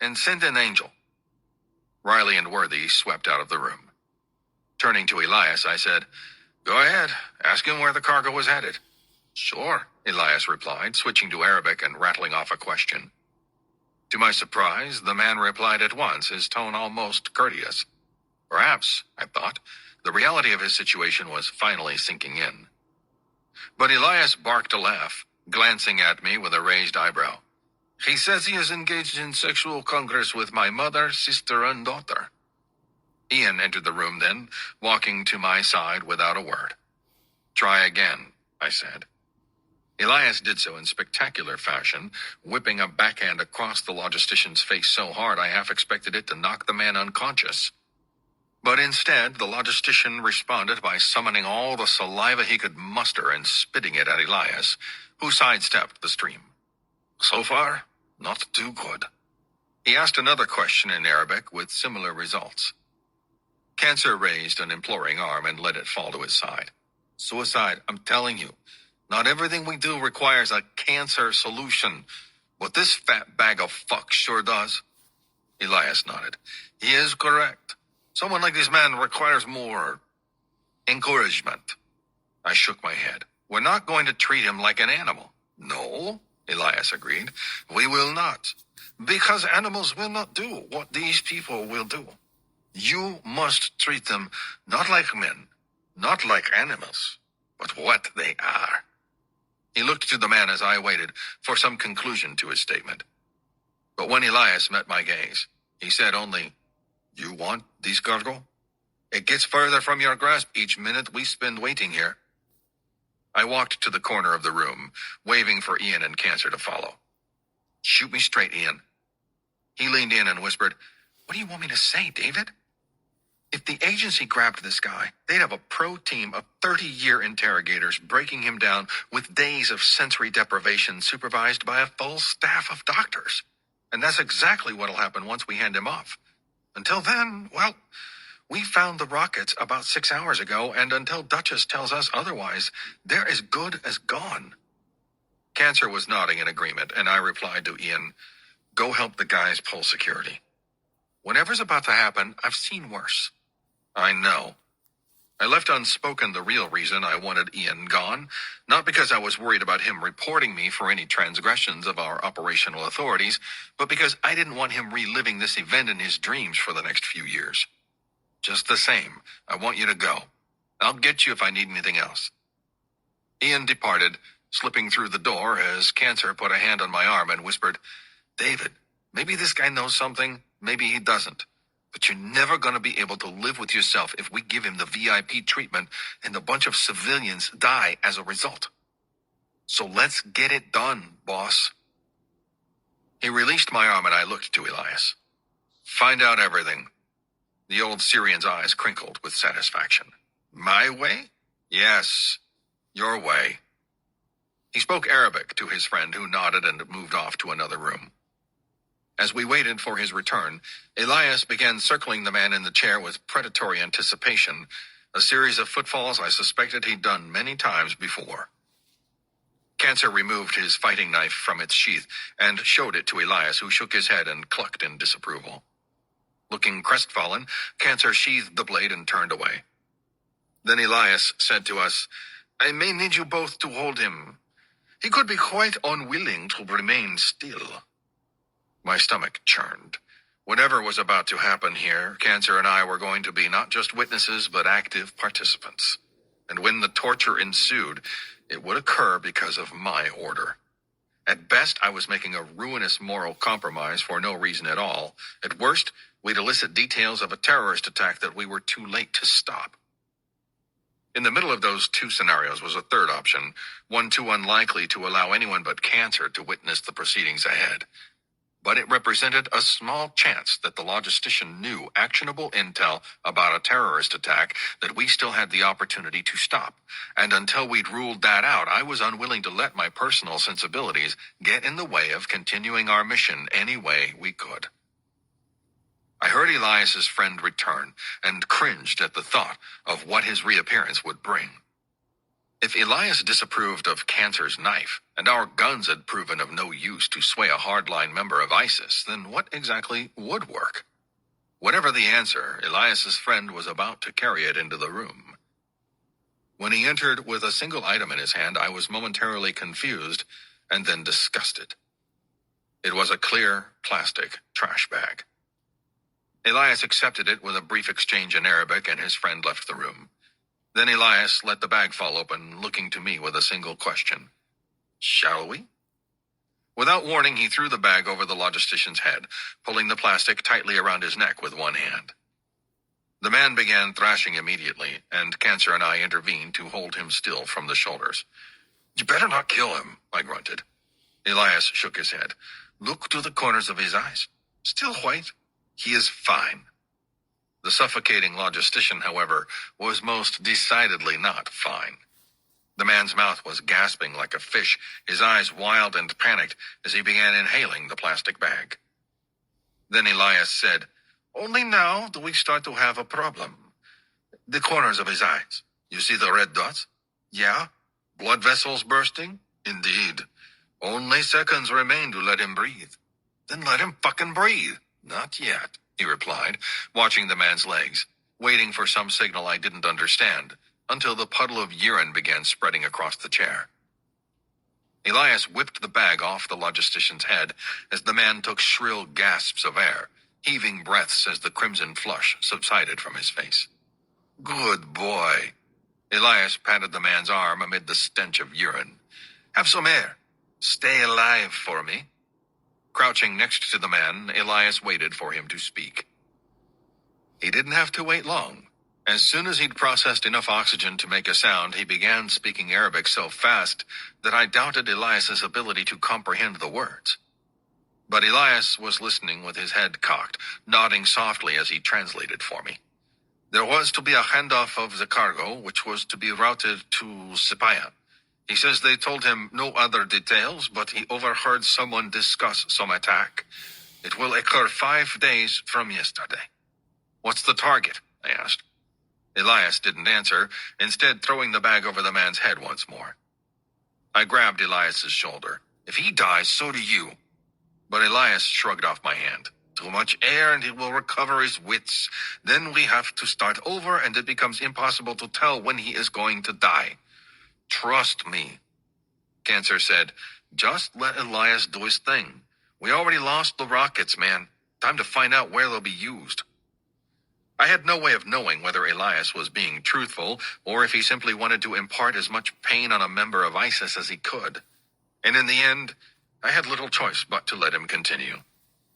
and send an angel. Riley and Worthy swept out of the room. Turning to Elias, I said, Go ahead. Ask him where the cargo was headed. Sure, Elias replied, switching to Arabic and rattling off a question. To my surprise, the man replied at once, his tone almost courteous. Perhaps, I thought, the reality of his situation was finally sinking in. But Elias barked a laugh, glancing at me with a raised eyebrow. He says he is engaged in sexual congress with my mother, sister, and daughter. Ian entered the room then, walking to my side without a word. Try again, I said. Elias did so in spectacular fashion, whipping a backhand across the logistician's face so hard I half expected it to knock the man unconscious. But instead, the logistician responded by summoning all the saliva he could muster and spitting it at Elias, who sidestepped the stream. So far, not too good. He asked another question in Arabic with similar results. Cancer raised an imploring arm and let it fall to his side. Suicide, I'm telling you. Not everything we do requires a cancer solution, but this fat bag of fuck sure does. Elias nodded. He is correct. Someone like this man requires more encouragement. I shook my head. We're not going to treat him like an animal. No, Elias agreed. We will not. Because animals will not do what these people will do. You must treat them not like men, not like animals, but what they are. He looked to the man as I waited for some conclusion to his statement. But when Elias met my gaze, he said only, You want this cargo? It gets further from your grasp each minute we spend waiting here. I walked to the corner of the room, waving for Ian and Cancer to follow. Shoot me straight, Ian. He leaned in and whispered, What do you want me to say, David? If the agency grabbed this guy, they'd have a pro team of 30-year interrogators breaking him down with days of sensory deprivation supervised by a full staff of doctors. And that's exactly what'll happen once we hand him off. Until then, well, we found the rockets about 6 hours ago, and until Duchess tells us otherwise, they're as good as gone. Cancer was nodding in agreement, and I replied to Ian, Go help the guys pull security. Whatever's about to happen, I've seen worse. I know. I left unspoken the real reason I wanted Ian gone, not because I was worried about him reporting me for any transgressions of our operational authorities, but because I didn't want him reliving this event in his dreams for the next few years. Just the same, I want you to go. I'll get you if I need anything else. Ian departed, slipping through the door as Cancer put a hand on my arm and whispered, David, maybe this guy knows something, maybe he doesn't. But you're never going to be able to live with yourself if we give him the VIP treatment and a bunch of civilians die as a result. So let's get it done, boss. He released my arm and I looked to Elias. Find out everything. The old Syrian's eyes crinkled with satisfaction. My way? Yes, your way. He spoke Arabic to his friend who nodded and moved off to another room. As we waited for his return, Elias began circling the man in the chair with predatory anticipation, a series of footfalls I suspected he'd done many times before. Cancer removed his fighting knife from its sheath and showed it to Elias, who shook his head and clucked in disapproval. Looking crestfallen, Cancer sheathed the blade and turned away. Then Elias said to us, I may need you both to hold him. He could be quite unwilling to remain still. My stomach churned. Whatever was about to happen here, Cancer and I were going to be not just witnesses, but active participants. And when the torture ensued, it would occur because of my order. At best, I was making a ruinous moral compromise for no reason at all. At worst, we'd elicit details of a terrorist attack that we were too late to stop. In the middle of those two scenarios was a third option, one too unlikely to allow anyone but Cancer to witness the proceedings ahead. But it represented a small chance that the logistician knew actionable intel about a terrorist attack that we still had the opportunity to stop. And until we'd ruled that out, I was unwilling to let my personal sensibilities get in the way of continuing our mission any way we could. I heard Elias's friend return and cringed at the thought of what his reappearance would bring. If Elias disapproved of Cancer's knife, and our guns had proven of no use to sway a hardline member of ISIS, then what exactly would work? Whatever the answer, Elias's friend was about to carry it into the room. When he entered with a single item in his hand, I was momentarily confused and then disgusted. It was a clear plastic trash bag. Elias accepted it with a brief exchange in Arabic, and his friend left the room. Then Elias let the bag fall open, looking to me with a single question. Shall we? Without warning, he threw the bag over the logistician's head, pulling the plastic tightly around his neck with one hand. The man began thrashing immediately, and Cancer and I intervened to hold him still from the shoulders. You better not kill him, I grunted. Elias shook his head. Look to the corners of his eyes. Still white. He is fine. The suffocating logistician, however, was most decidedly not fine. The man's mouth was gasping like a fish, his eyes wild and panicked as he began inhaling the plastic bag. Then Elias said, Only now do we start to have a problem. The corners of his eyes. You see the red dots? Yeah. Blood vessels bursting? Indeed. Only seconds remain to let him breathe. Then let him fucking breathe. Not yet, he replied, watching the man's legs, waiting for some signal I didn't understand, until the puddle of urine began spreading across the chair. Elias whipped the bag off the logistician's head as the man took shrill gasps of air, heaving breaths as the crimson flush subsided from his face. Good boy. Elias patted the man's arm amid the stench of urine. Have some air. Stay alive for me. Crouching next to the man, Elias waited for him to speak. He didn't have to wait long. As soon as he'd processed enough oxygen to make a sound, he began speaking Arabic so fast that I doubted Elias's ability to comprehend the words. But Elias was listening with his head cocked, nodding softly as he translated for me. There was to be a handoff of the cargo, which was to be routed to Sipaya. He says they told him no other details, but he overheard someone discuss some attack. It will occur 5 days from yesterday. What's the target? I asked. Elias didn't answer, instead throwing the bag over the man's head once more. I grabbed Elias's shoulder. If he dies, so do you. But Elias shrugged off my hand. Too much air and he will recover his wits. Then we have to start over and it becomes impossible to tell when he is going to die. Trust me. Cancer said, just let Elias do his thing. We already lost the rockets, man. Time to find out where they'll be used. I had no way of knowing whether Elias was being truthful or if he simply wanted to impart as much pain on a member of ISIS as he could. And in the end, I had little choice but to let him continue.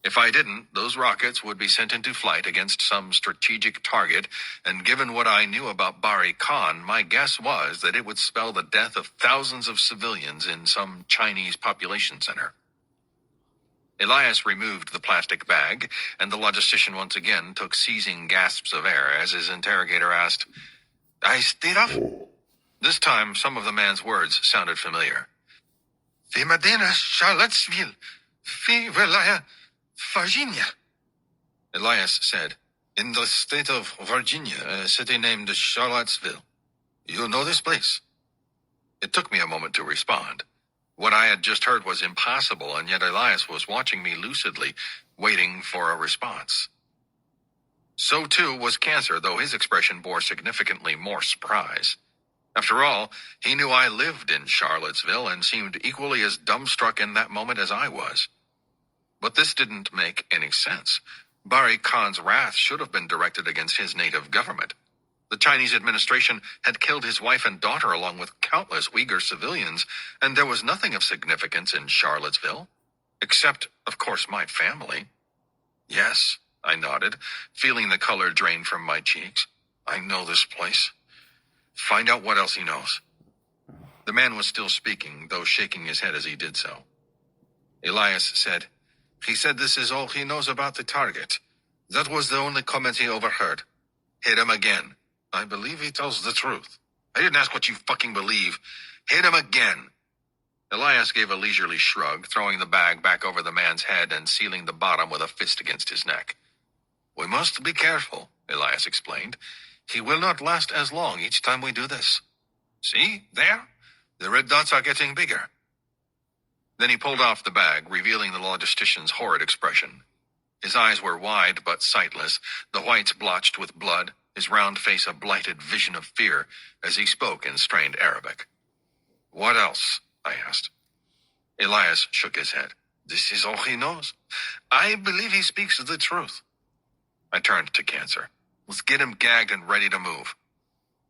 If I didn't, those rockets would be sent into flight against some strategic target, and given what I knew about Bari Khan, my guess was that it would spell the death of thousands of civilians in some Chinese population center. Elias removed the plastic bag, and the logistician once again took seizing gasps of air as his interrogator asked, I stayed off? This time, some of the man's words sounded familiar. Fi Medina, Charlottesville, Fi Velaya, Virginia. Elias said, in the state of Virginia, a city named Charlottesville. You know this place? It took me a moment to respond. What I had just heard was impossible, and yet Elias was watching me lucidly, waiting for a response. So too was Cancer, though his expression bore significantly more surprise. After all, he knew I lived in Charlottesville and seemed equally as dumbstruck in that moment as I was. But this didn't make any sense. Bari Khan's wrath should have been directed against his native government. The Chinese administration had killed his wife and daughter along with countless Uyghur civilians, and there was nothing of significance in Charlottesville, except, of course, my family. Yes, I nodded, feeling the color drain from my cheeks. I know this place. Find out what else he knows. The man was still speaking, though shaking his head as he did so. Elias said, he said this is all he knows about the target. That was the only comment he overheard. Hit him again. I believe he tells the truth. I didn't ask what you fucking believe. Hit him again. Elias gave a leisurely shrug, throwing the bag back over the man's head and sealing the bottom with a fist against his neck. We must be careful, Elias explained. He will not last as long each time we do this. See, there? The red dots are getting bigger. Then he pulled off the bag, revealing the logistician's horrid expression. His eyes were wide but sightless, the whites blotched with blood, his round face a blighted vision of fear as he spoke in strained Arabic. "What else?" I asked. Elias shook his head. "This is all he knows. I believe he speaks the truth." I turned to Cancer. "Let's get him gagged and ready to move."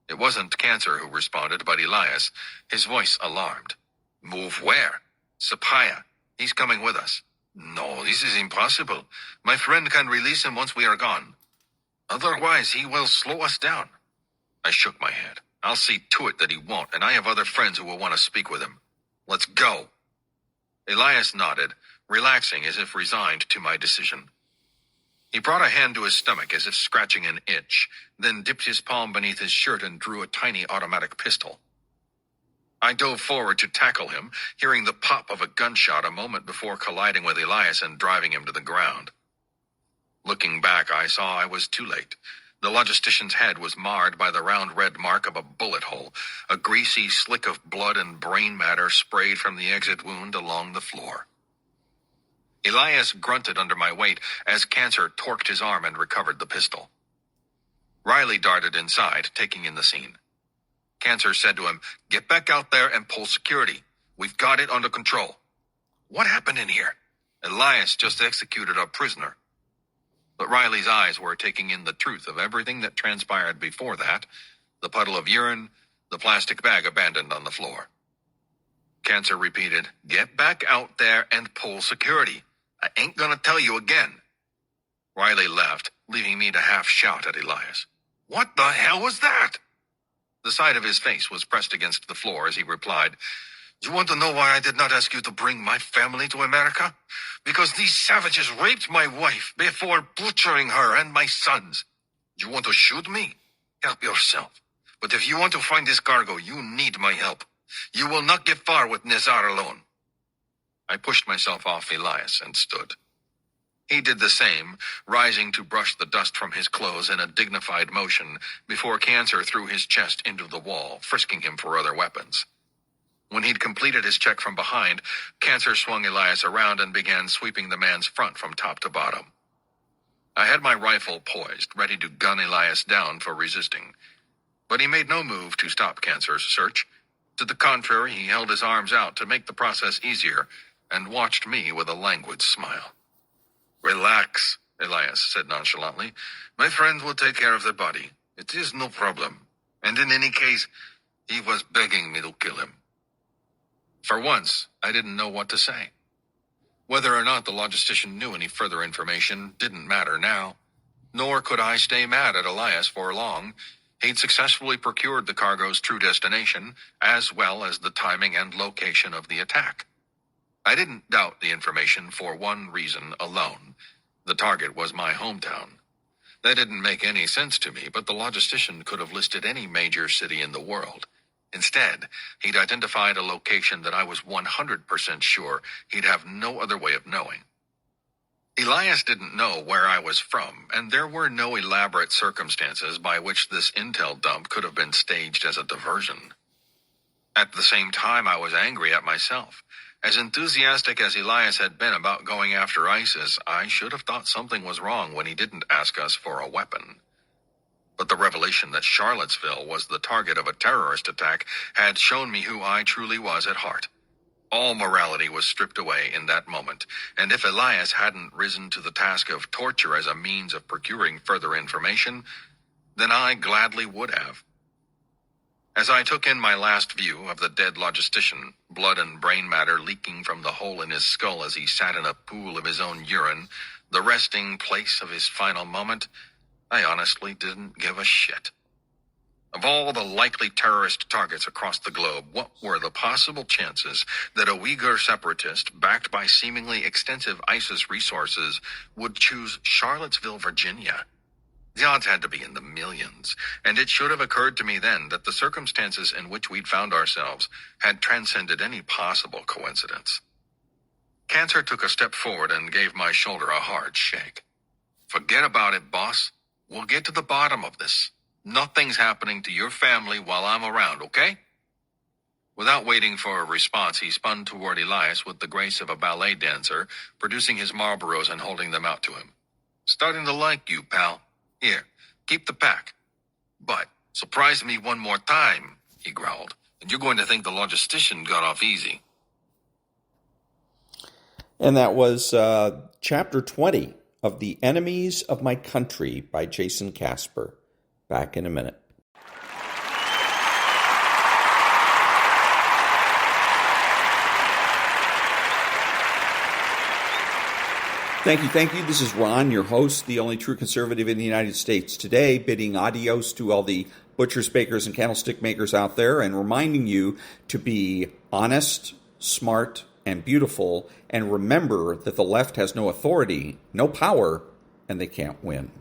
It wasn't Cancer who responded, but Elias, his voice alarmed. "Move where?" "Sapaya. He's coming with us." "No, this is impossible. My friend can release him once we are gone. Otherwise, he will slow us down." I shook my head. "I'll see to it that he won't, and I have other friends who will want to speak with him. Let's go." Elias nodded, relaxing as if resigned to my decision. He brought a hand to his stomach as if scratching an itch, then dipped his palm beneath his shirt and drew a tiny automatic pistol. I dove forward to tackle him, hearing the pop of a gunshot a moment before colliding with Elias and driving him to the ground. Looking back, I saw I was too late. The logistician's head was marred by the round red mark of a bullet hole, a greasy slick of blood and brain matter sprayed from the exit wound along the floor. Elias grunted under my weight as Cancer torqued his arm and recovered the pistol. Riley darted inside, taking in the scene. Cancer said to him, "Get back out there and pull security. We've got it under control." "What happened in here?" "Elias just executed our prisoner." But Riley's eyes were taking in the truth of everything that transpired before that, the puddle of urine, the plastic bag abandoned on the floor. Cancer repeated, "Get back out there and pull security. I ain't gonna tell you again." Riley left, leaving me to half shout at Elias. "What the hell was that?" The side of his face was pressed against the floor as he replied, "You want to know why I did not ask you to bring my family to America? Because these savages raped my wife before butchering her and my sons. You want to shoot me? Help yourself. But if you want to find this cargo, you need my help. You will not get far with Nizar alone." I pushed myself off Elias and stood. He did the same, rising to brush the dust from his clothes in a dignified motion before Cancer threw his chest into the wall, frisking him for other weapons. When he'd completed his check from behind, Cancer swung Elias around and began sweeping the man's front from top to bottom. I had my rifle poised, ready to gun Elias down for resisting. But he made no move to stop Cancer's search. To the contrary, he held his arms out to make the process easier and watched me with a languid smile. "Relax," Elias said nonchalantly. "My friend will take care of the body. It is no problem. And in any case, he was begging me to kill him." For once, I didn't know what to say. Whether or not the logistician knew any further information didn't matter now. Nor could I stay mad at Elias for long. He'd successfully procured the cargo's true destination, as well as the timing and location of the attack. I didn't doubt the information for one reason alone. The target was my hometown. That didn't make any sense to me, but the logistician could have listed any major city in the world. Instead, he'd identified a location that I was 100% sure he'd have no other way of knowing. Elias didn't know where I was from, and there were no elaborate circumstances by which this intel dump could have been staged as a diversion. At the same time, I was angry at myself. As enthusiastic as Elias had been about going after ISIS, I should have thought something was wrong when he didn't ask us for a weapon. But the revelation that Charlottesville was the target of a terrorist attack had shown me who I truly was at heart. All morality was stripped away in that moment, and if Elias hadn't risen to the task of torture as a means of procuring further information, then I gladly would have. As I took in my last view of the dead logistician, blood and brain matter leaking from the hole in his skull as he sat in a pool of his own urine, the resting place of his final moment, I honestly didn't give a shit. Of all the likely terrorist targets across the globe, what were the possible chances that a Uyghur separatist, backed by seemingly extensive ISIS resources, would choose Charlottesville, Virginia? The odds had to be in the millions, and it should have occurred to me then that the circumstances in which we'd found ourselves had transcended any possible coincidence. Cancer took a step forward and gave my shoulder a hard shake. "Forget about it, boss. We'll get to the bottom of this. Nothing's happening to your family while I'm around, okay?" Without waiting for a response, he spun toward Elias with the grace of a ballet dancer, producing his Marlboros and holding them out to him. "Starting to like you, pal. Here, keep the pack. But surprise me one more time, he growled, and you're going to think the logistician got off easy. And that was Chapter 20 of The Enemies of My Country by Jason Casper. Back in a minute. Thank you. This is Ron, your host, the only true conservative in the United States today, bidding adios to all the butchers, bakers, and candlestick makers out there, and reminding you to be honest, smart, and beautiful, and remember that the left has no authority, no power, and they can't win.